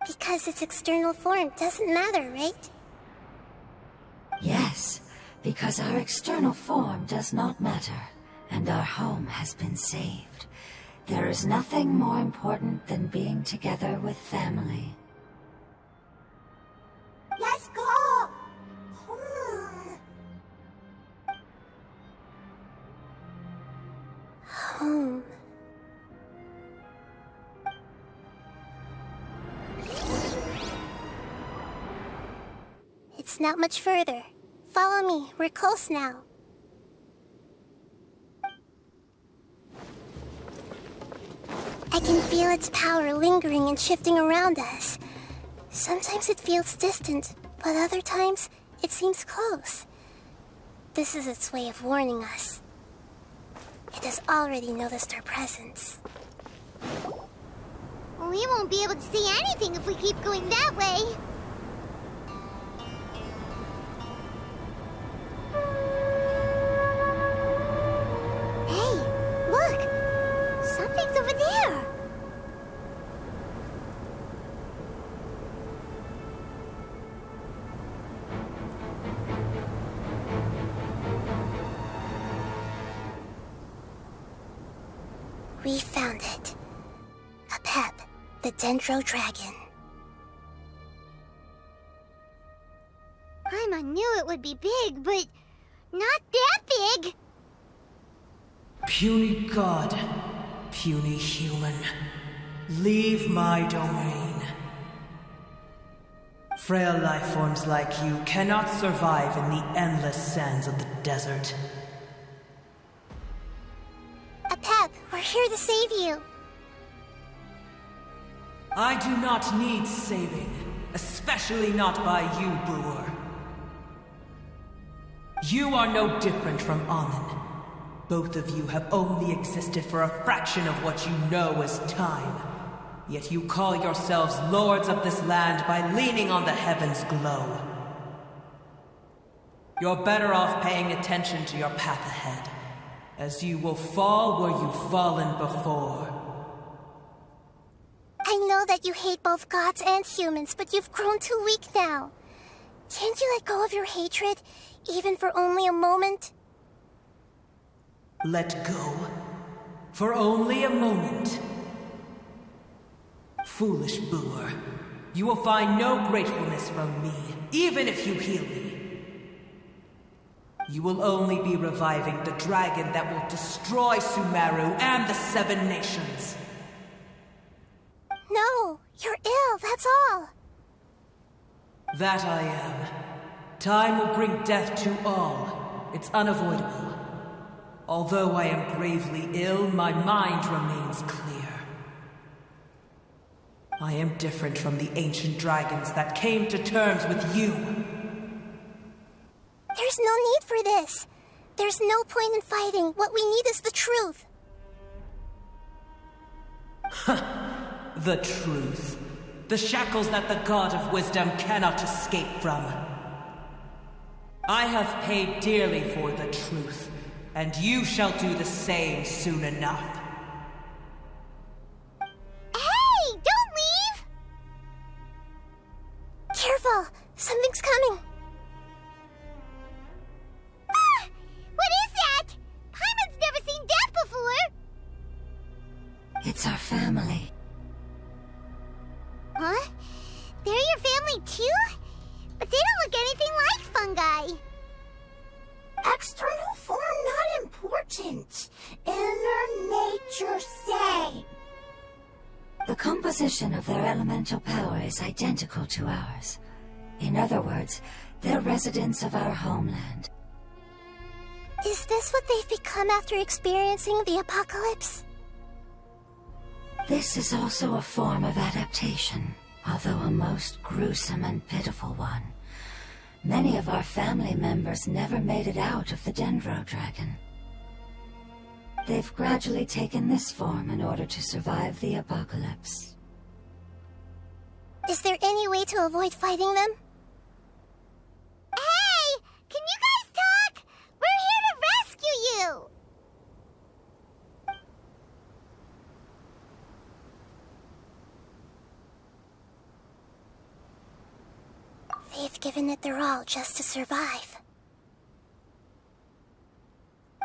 Because its external form doesn't matter, right? Yes, because our external form does not matter, and our home has been saved. There is nothing more important than being together with family. Let's go! Home. It's not much further. Follow me, we're close now. I can feel its power lingering and shifting around us. Sometimes it feels distant, but other times it seems close. This is its way of warning us. It has already noticed our presence. We won't be able to see anything if we keep going that way. Hey, look! Something's over there! We found it. A pep, the Dendro Dragon. I knew it would be big, but not that big! Puny god, puny human, leave my domain. Frail life forms like you cannot survive in the endless sands of the desert. A pep, we're here to save you. I do not need saving, especially not by you, Boor. You are no different from Amun. Both of you have only existed for a fraction of what you know as time. Yet you call yourselves lords of this land by leaning on the heavens' glow. You're better off paying attention to your path ahead, as you will fall where you've fallen before. I know that you hate both gods and humans, but you've grown too weak now. Can't you let go of your hatred, even for only a moment? Let go? For only a moment? Foolish Boor. You will find no gratefulness from me, even if you heal me. You will only be reviving the dragon that will destroy Sumeru and the Seven Nations. No, you're ill, that's all. That I am. Time will bring death to all. It's unavoidable. Although I am gravely ill, my mind remains clear. I am different from the ancient dragons that came to terms with you. There's no need for this. There's no point in fighting. What we need is the truth. The truth. The shackles that the God of Wisdom cannot escape from. I have paid dearly for the truth, and you shall do the same soon enough. Hey, don't leave! Careful, something's coming. Ah! What is that? Paimon's never seen that before! It's our family. Huh? They're your family too? But they don't look anything like fungi. External form not important. Inner nature same. The composition of their elemental power is identical to ours. In other words, they're residents of our homeland. Is this what they've become after experiencing the apocalypse? This is also a form of adaptation, although a most gruesome and pitiful one. Many of our family members never made it out of the Dendro Dragon. They've gradually taken this form in order to survive the apocalypse. Is there any way to avoid fighting them? Hey! Can you guys talk? We're here to rescue you! worth giving it their all just to survive.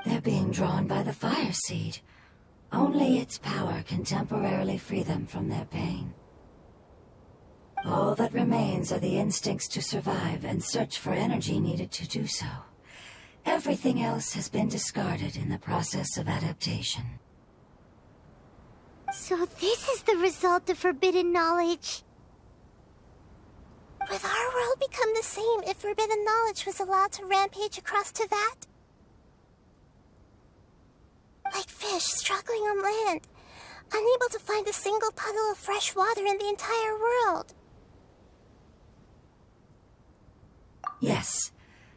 They're being drawn by the fire seed. Only its power can temporarily free them from their pain. All that remains are the instincts to survive and search for energy needed to do so. Everything else has been discarded in the process of adaptation. So this is the result of forbidden knowledge. Would our world become the same if forbidden knowledge was allowed to rampage across Tevat? Like fish struggling on land, unable to find a single puddle of fresh water in the entire world. Yes,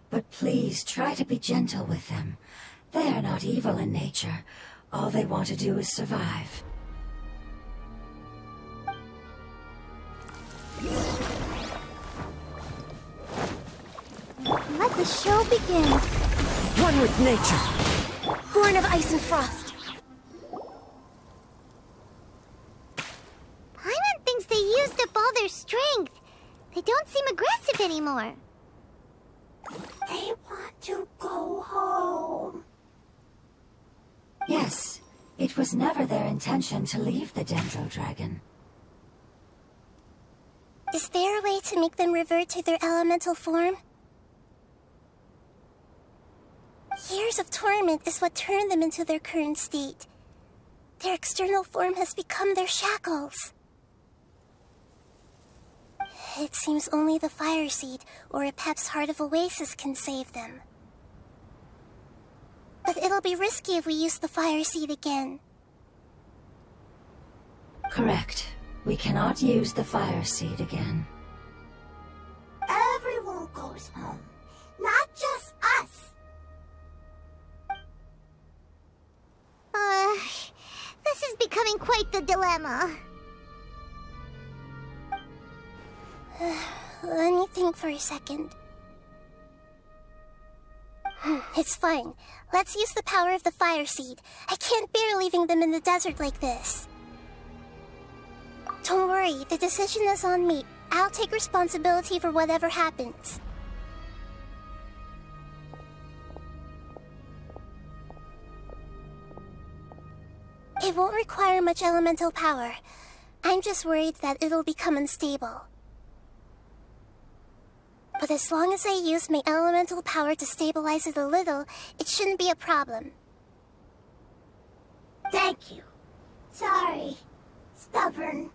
but please try to be gentle with them. They are not evil in nature. All they want to do is survive. Let the show begin. One with nature. Born of ice and frost. Paimon thinks they used up all their strength. They don't seem aggressive anymore. They want to go home. Yes, it was never their intention to leave the Dendro Dragon. Is there a way to make them revert to their elemental form? Years of torment is what turned them into their current state. Their external form has become their shackles. It seems only the Fire Seed or Apep's Heart of Oasis can save them. But it'll be risky if we use the Fire Seed again. Correct. We cannot use the fire seed again. Everyone goes home, not just us. This is becoming quite the dilemma. Let me think for a second. It's fine. Let's use the power of the Fire Seed. I can't bear leaving them in the desert like this. Don't worry, the decision is on me. I'll take responsibility for whatever happens. It won't require much elemental power. I'm just worried that it'll become unstable. But as long as I use my elemental power to stabilize it a little, it shouldn't be a problem. Thank you. Sorry. Stubborn.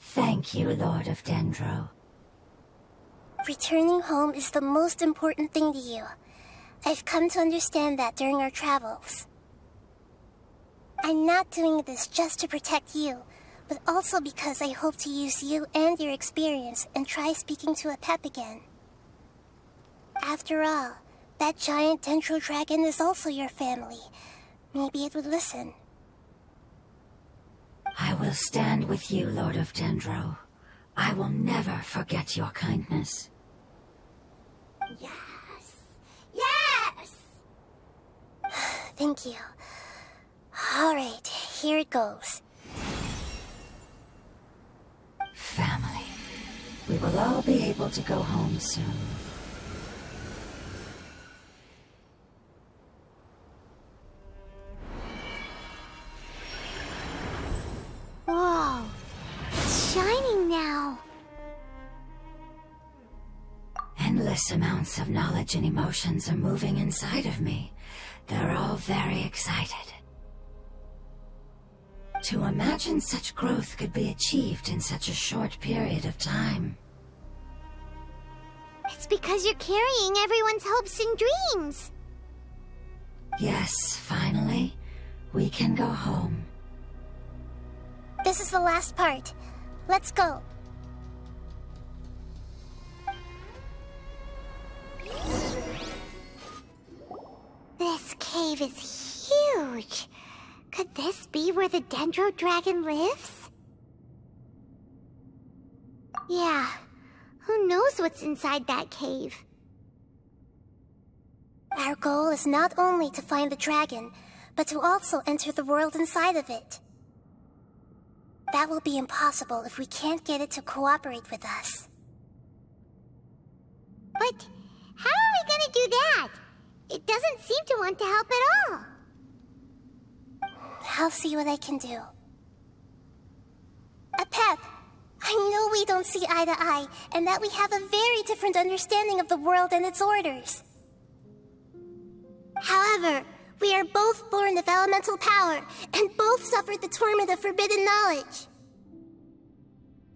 Thank you, Lord of Dendro. Returning home is the most important thing to you. I've come to understand that during our travels. I'm not doing this just to protect you, but also because I hope to use you and your experience and try speaking to Apep again. After all, that giant Dendro Dragon is also your family. Maybe it would listen. I will stand with you, Lord of Dendro. I will never forget your kindness. Yes. Yes! Thank you. Alright, here it goes. Family. We will all be able to go home soon. Whoa, it's shining now. Endless amounts of knowledge and emotions are moving inside of me. They're all very excited. To imagine such growth could be achieved in such a short period of time. It's because you're carrying everyone's hopes and dreams. Yes, finally, we can go home. This is the last part. Let's go. This cave is huge. Could this be where the Dendro Dragon lives? Yeah, who knows what's inside that cave? Our goal is not only to find the dragon, but to also enter the world inside of it. That will be impossible if we can't get it to cooperate with us. But how are we gonna do that? It doesn't seem to want to help at all. I'll see what I can do. Pep, I know we don't see eye to eye, and that we have a very different understanding of the world and its orders. However, we are both born of elemental power, and both suffered the torment of forbidden knowledge.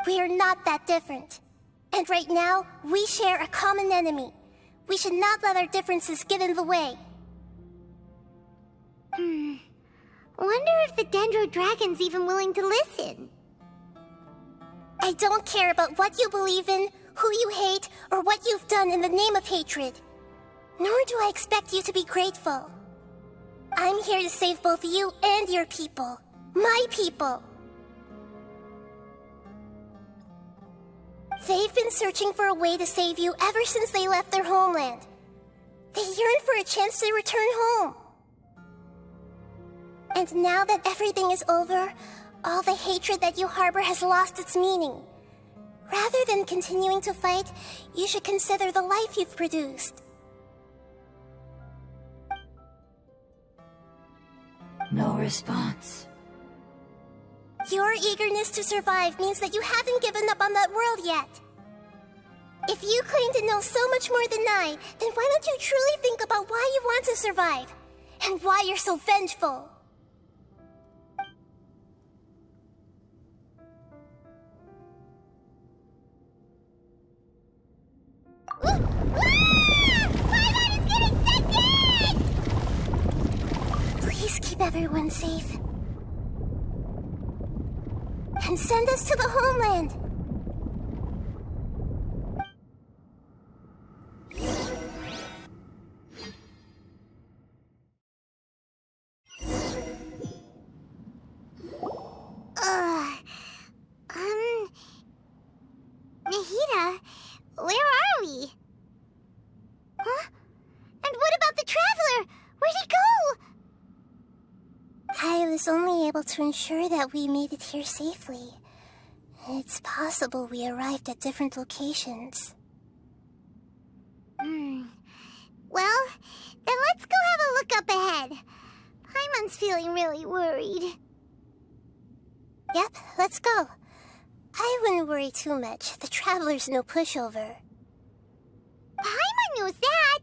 We are not that different. And right now, we share a common enemy. We should not let our differences get in the way. Wonder if the Dendro Dragon's even willing to listen. I don't care about what you believe in, who you hate, or what you've done in the name of hatred. Nor do I expect you to be grateful. I'm here to save both you and your people. My people. They've been searching for a way to save you ever since they left their homeland. They yearn for a chance to return home. And now that everything is over, all the hatred that you harbor has lost its meaning. Rather than continuing to fight, you should consider the life you've produced. No response. Your eagerness to survive means that you haven't given up on that world yet. If you claim to know so much more than I, then why don't you truly think about why you want to survive? And why you're so vengeful? Please keep everyone safe. And send us to the homeland. Nahida, where are we? Huh? And what about the Traveler? Where'd he go? I was only able to ensure that we made it here safely. It's possible we arrived at different locations. Well, then let's go have a look up ahead. Paimon's feeling really worried. Yep, let's go. I wouldn't worry too much. The Traveler's no pushover. Paimon knows that.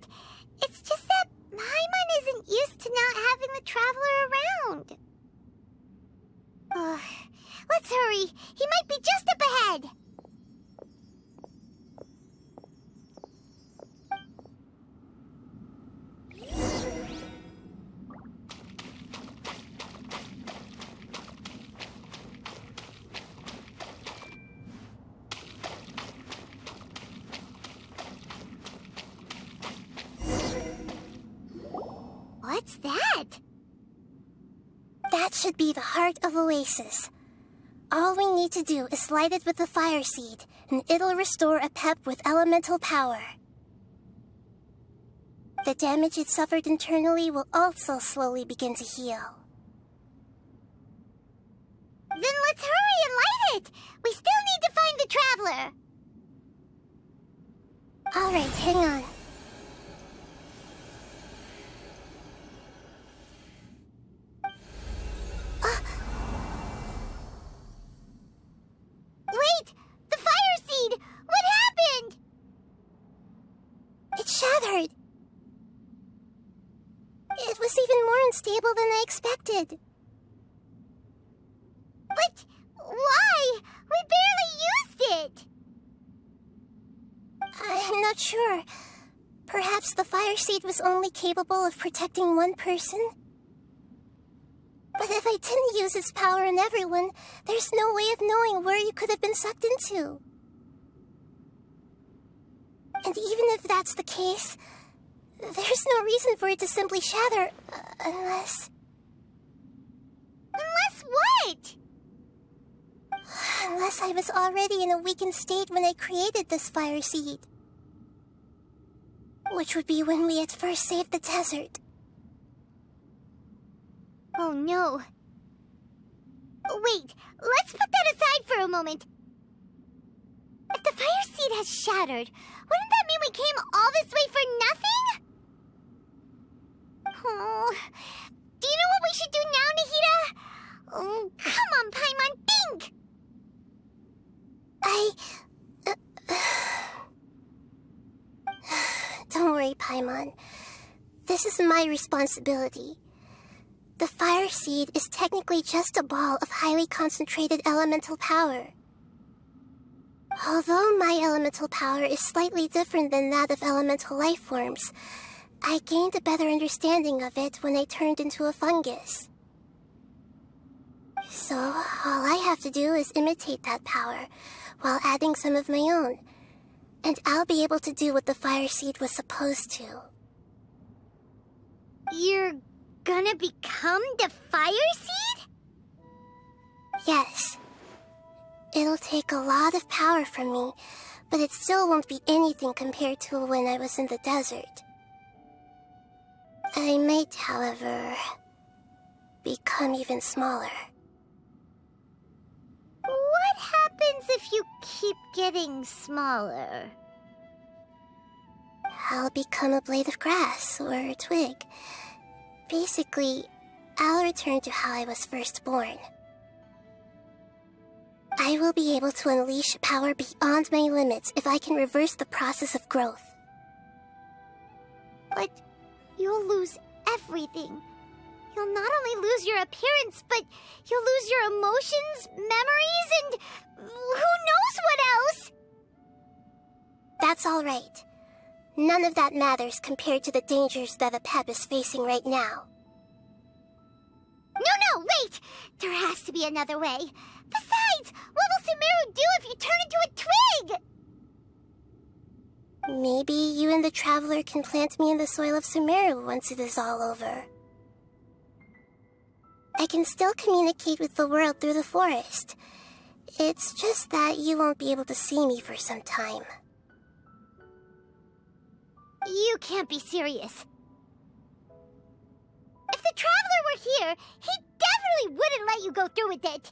It's just that Paimon isn't used to not having the Traveler around. Let's hurry. He might be just up ahead. What's that? That should be the heart of Oasis. All we need to do is light it with the fire seed, and it'll restore a pep with elemental power. The damage it suffered internally will also slowly begin to heal. Then let's hurry and light it! We still need to find the Traveler! Alright, hang on. Wait! The fire seed! What happened? It shattered! It was even more unstable than I expected. But why? We barely used it! I'm not sure. Perhaps the fire seed was only capable of protecting one person? But if I didn't use its power on everyone, there's no way of knowing where you could have been sucked into. And even if that's the case, there's no reason for it to simply shatter, unless... Unless what? Unless I was already in a weakened state when I created this fire seed. Which would be when we had first saved the desert. Oh no. Wait, let's put that aside for a moment. If the fire seed has shattered, wouldn't that mean we came all this way for nothing? Oh, do you know what we should do now, Nahida? Oh, come on, Paimon, think! Don't worry, Paimon. This is my responsibility. The fire seed is technically just a ball of highly concentrated elemental power. Although my elemental power is slightly different than that of elemental life forms, I gained a better understanding of it when I turned into a fungus. So, all I have to do is imitate that power, while adding some of my own, and I'll be able to do what the fire seed was supposed to. You're gonna become the fire seed? Yes. It'll take a lot of power from me, but it still won't be anything compared to when I was in the desert. I might, however, become even smaller. What happens if you keep getting smaller? I'll become a blade of grass or a twig. Basically, I'll return to how I was first born. I will be able to unleash power beyond my limits if I can reverse the process of growth. But you'll lose everything. You'll not only lose your appearance, but you'll lose your emotions, memories, and who knows what else? That's all right. None of that matters compared to the dangers that a pep is facing right now. No, wait! There has to be another way. Besides, what will Sumeru do if you turn into a twig? Maybe you and the Traveler can plant me in the soil of Sumeru once it is all over. I can still communicate with the world through the forest. It's just that you won't be able to see me for some time. You can't be serious. If the Traveler were here, he definitely wouldn't let you go through with it.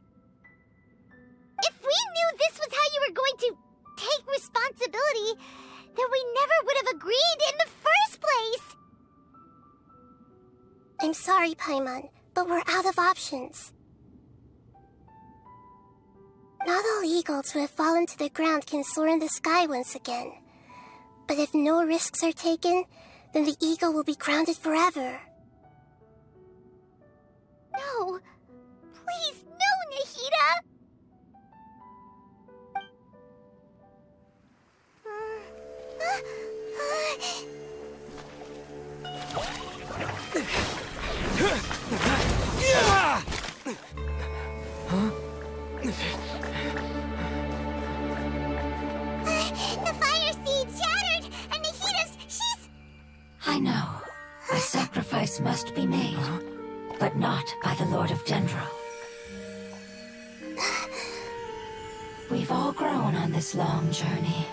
If we knew this was how you were going to take responsibility, then we never would have agreed in the first place. I'm sorry, Paimon, but we're out of options. Not all eagles who have fallen to the ground can soar in the sky once again. But if no risks are taken, then the eagle will be grounded forever. No. Please, no, Nahida! The fire seed shattered, and she's... I know. A sacrifice must be made, but not by the Lord of Dendro. We've all grown on this long journey.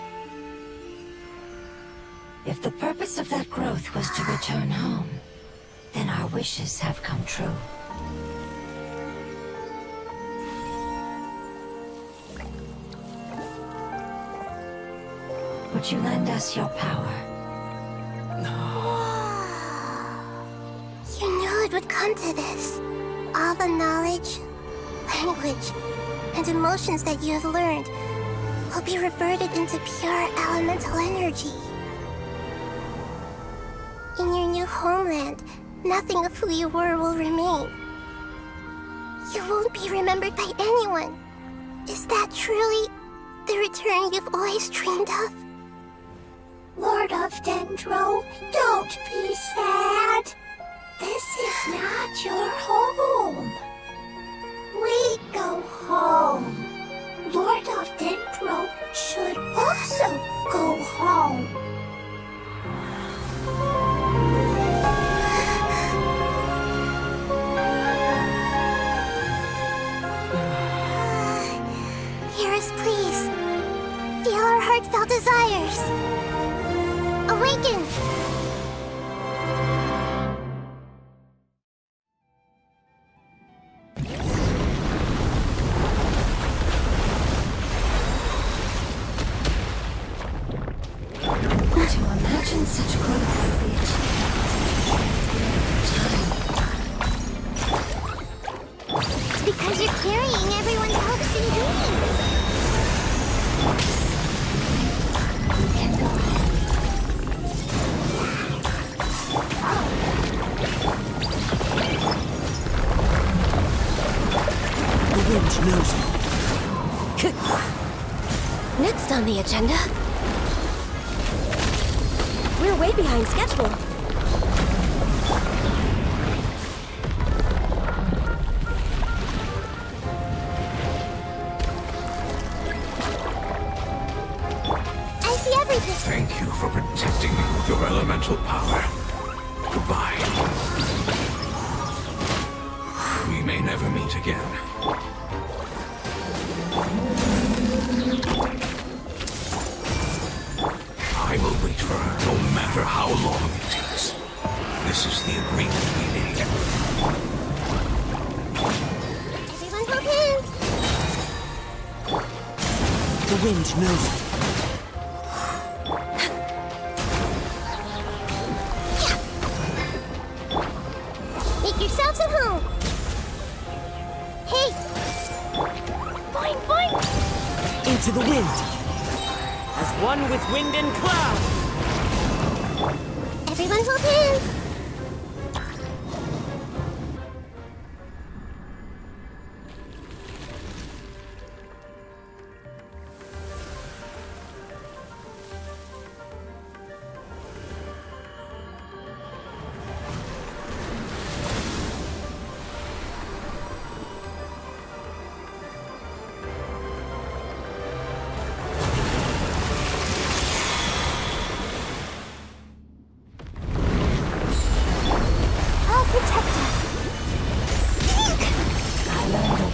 If the purpose of that growth was to return home, then our wishes have come true. Would you lend us your power? You knew it would come to this. All the knowledge, language, and emotions that you have learned will be reverted into pure elemental energy. In your new homeland, nothing of who you were will remain. You won't be remembered by anyone. Is that truly the return you've always dreamed of? Lord of Dendro, don't be sad. This is not your home. We go home. Lord of Dendro should also go home. Hear us, please. Feel our heartfelt desires. Awaken! knows me. Next on the agenda... We're way behind schedule. I see everything. Thank you for protecting me with your elemental power. Goodbye. We may never meet again. I will wait for her, no matter how long it takes. This is the agreement we made. Everyone hold hands. The wind knows me. Make yourselves at home. Hey! Boing, boing! Into the wind. As one with wind and cloud! Everyone hold hands.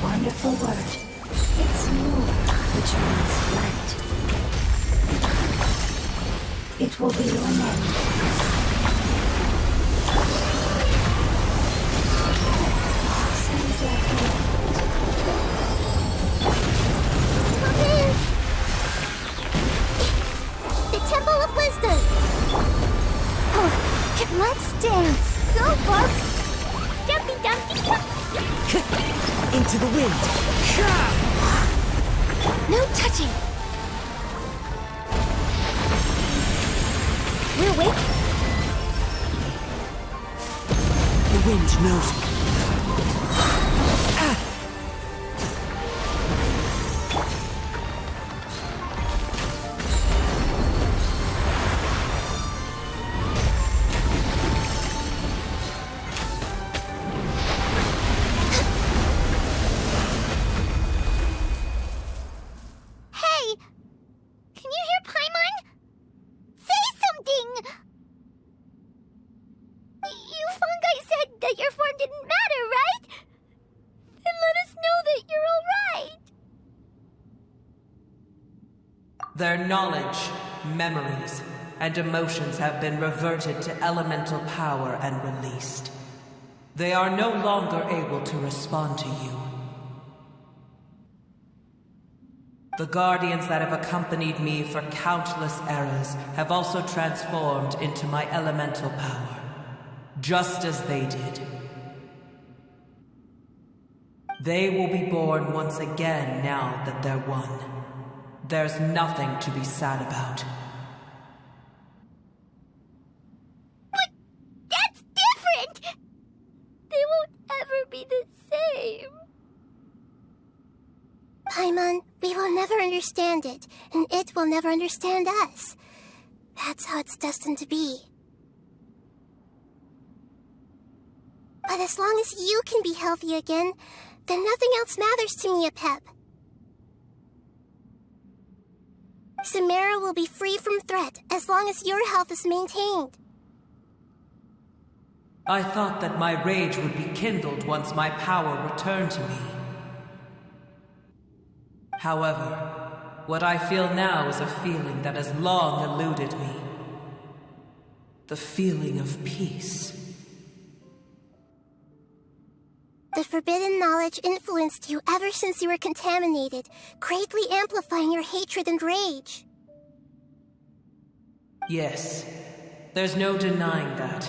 Wonderful word. It's nur, which means light. It will be your name. Sounds like The Temple of Wisdom. Oh, let's dance. Go, Bark. Dumpy, dumpty, Into the wind. no touching. We're waiting. The wind knows me. Their knowledge, memories, and emotions have been reverted to elemental power and released. They are no longer able to respond to you. The guardians that have accompanied me for countless eras have also transformed into my elemental power, just as they did. They will be born once again now that they're one. There's nothing to be sad about. But that's different! They won't ever be the same. Paimon, we will never understand it, and it will never understand us. That's how it's destined to be. But as long as you can be healthy again, then nothing else matters to me, Apep. Samara will be free from threat as long as your health is maintained. I thought that my rage would be kindled once my power returned to me. However, what I feel now is a feeling that has long eluded me. The feeling of peace. The forbidden knowledge influenced you ever since you were contaminated, greatly amplifying your hatred and rage. Yes, there's no denying that.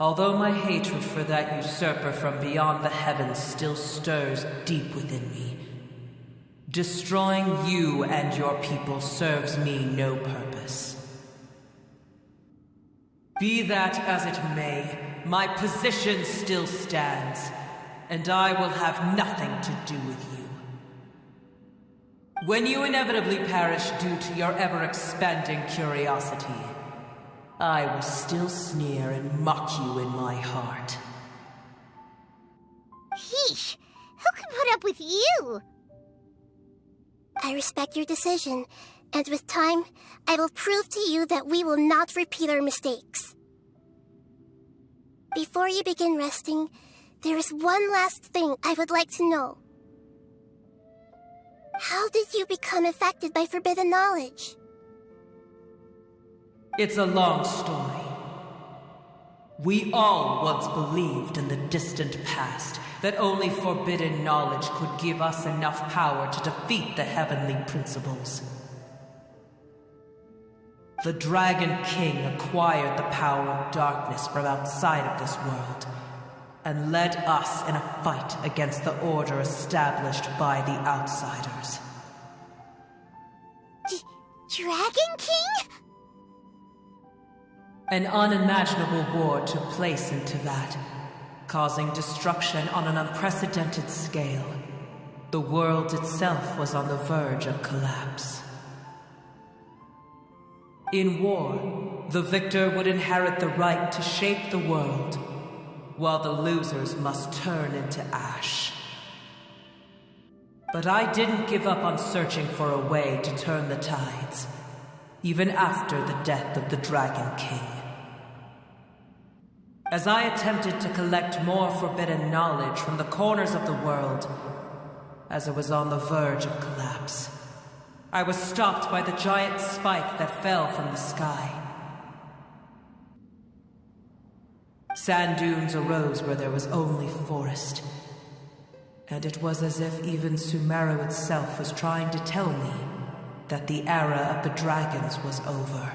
Although my hatred for that usurper from beyond the heavens still stirs deep within me, destroying you and your people serves me no purpose. Be that as it may, my position still stands, and I will have nothing to do with you. When you inevitably perish due to your ever-expanding curiosity, I will still sneer and mock you in my heart. Heesh! Who can put up with you? I respect your decision, and with time, I will prove to you that we will not repeat our mistakes. Before you begin resting, there is one last thing I would like to know. How did you become affected by forbidden knowledge? It's a long story. We all once believed in the distant past that only forbidden knowledge could give us enough power to defeat the heavenly principles. The Dragon King acquired the power of darkness from outside of this world, and led us in a fight against the order established by the outsiders. Dragon King? An unimaginable war took place into that, causing destruction on an unprecedented scale. The world itself was on the verge of collapse. In war, the victor would inherit the right to shape the world, while the losers must turn into ash. But I didn't give up on searching for a way to turn the tides, even after the death of the Dragon King. As I attempted to collect more forbidden knowledge from the corners of the world, as it was on the verge of collapse, I was stopped by the giant spike that fell from the sky. Sand dunes arose where there was only forest, and it was as if even Sumeru itself was trying to tell me that the era of the dragons was over.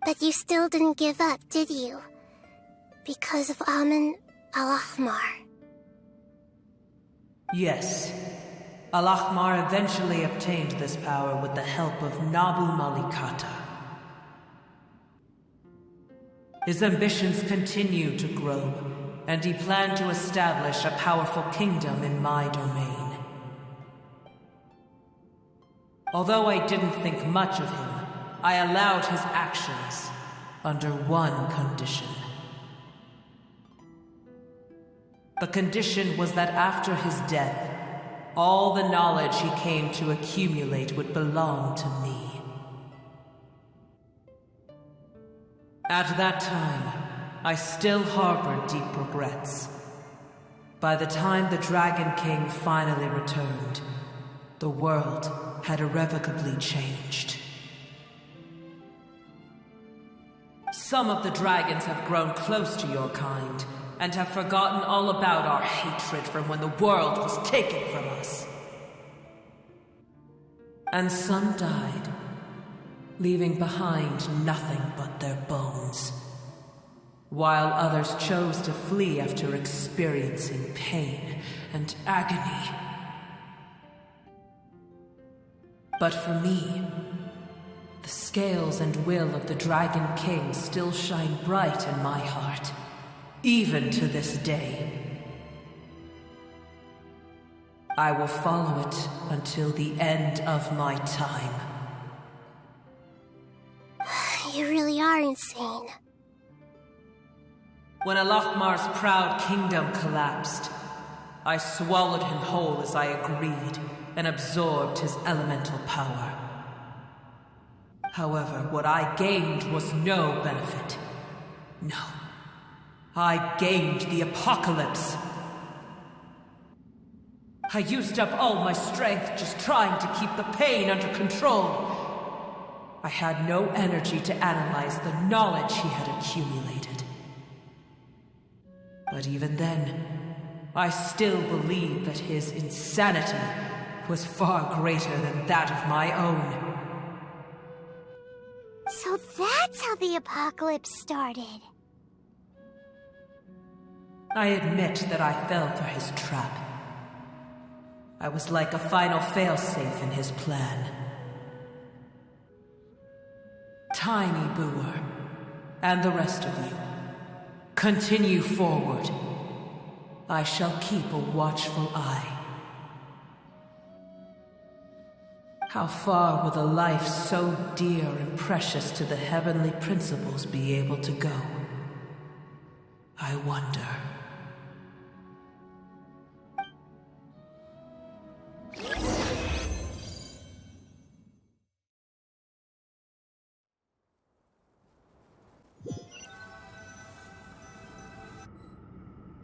But you still didn't give up, did you? Because of Amun Al-Ahmar. Yes. Al-Ahmar eventually obtained this power with the help of Nabu Malikata. His ambitions continued to grow, and he planned to establish a powerful kingdom in my domain. Although I didn't think much of him, I allowed his actions under one condition. The condition was that after his death, all the knowledge he came to accumulate would belong to me. At that time, I still harbored deep regrets. By the time the Dragon King finally returned, the world had irrevocably changed. Some of the dragons have grown close to your kind, and have forgotten all about our hatred from when the world was taken from us. And some died, leaving behind nothing but their bones, while others chose to flee after experiencing pain and agony. But for me, the scales and will of the Dragon King still shine bright in my heart, even to this day. I will follow it until the end of my time. You really are insane. When Al-Ahmar's proud kingdom collapsed, I swallowed him whole as I agreed and absorbed his elemental power. However, what I gained was no benefit. No. I gained the apocalypse. I used up all my strength just trying to keep the pain under control. I had no energy to analyze the knowledge he had accumulated. But even then, I still believed that his insanity was far greater than that of my own. So that's how the apocalypse started. I admit that I fell for his trap. I was like a final failsafe in his plan. Tiny Booer, and the rest of you, continue forward. I shall keep a watchful eye How far will a life so dear and precious to the heavenly principles be able to go? I wonder.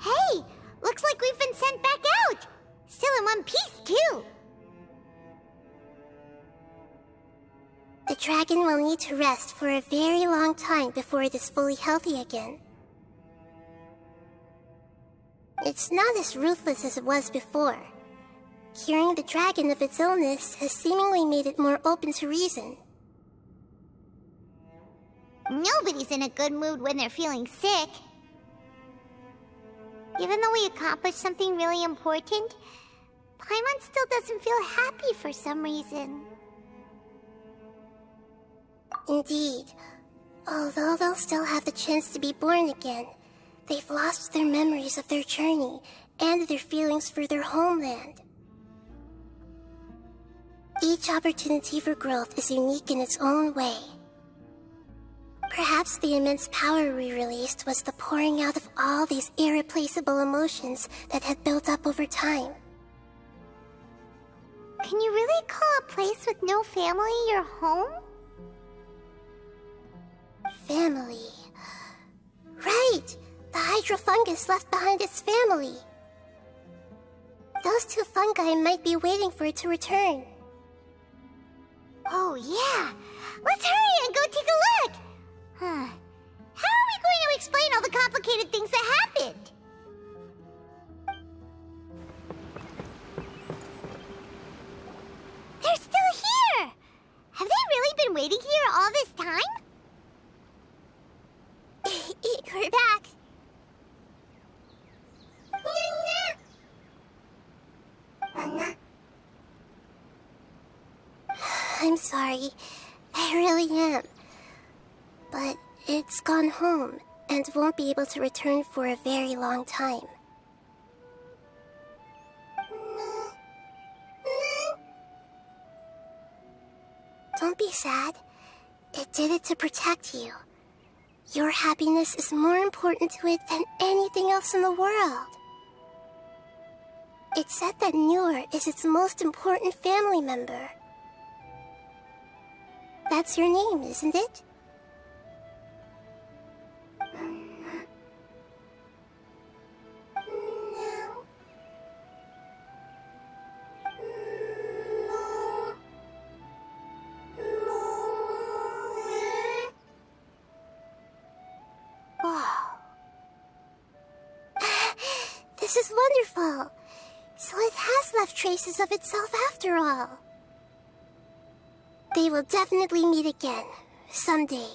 Hey! Looks like we've been sent back out! Still in one piece, too! The dragon will need to rest for a very long time before it is fully healthy again. It's not as ruthless as it was before. Curing the dragon of its illness has seemingly made it more open to reason. Nobody's in a good mood when they're feeling sick. Even though we accomplished something really important, Paimon still doesn't feel happy for some reason. Indeed. Although they'll still have the chance to be born again, they've lost their memories of their journey and their feelings for their homeland. Each opportunity for growth is unique in its own way. Perhaps the immense power we released was the pouring out of all these irreplaceable emotions that had built up over time. Can you really call a place with no family your home? Family. Right! The hydrofungus left behind its family. Those two fungi might be waiting for it to return. Oh yeah! Let's hurry and go take a look! How are we going to explain all the complicated things that happened? They're still here! Have they really been waiting here all this time? We're back. I'm sorry. I really am. But it's gone home and won't be able to return for a very long time. Don't be sad. It did it to protect you. Your happiness is more important to it than anything else in the world. It's said that Noor is its most important family member. That's your name, isn't it? This is wonderful. So it has left traces of itself after all. They will definitely meet again, someday.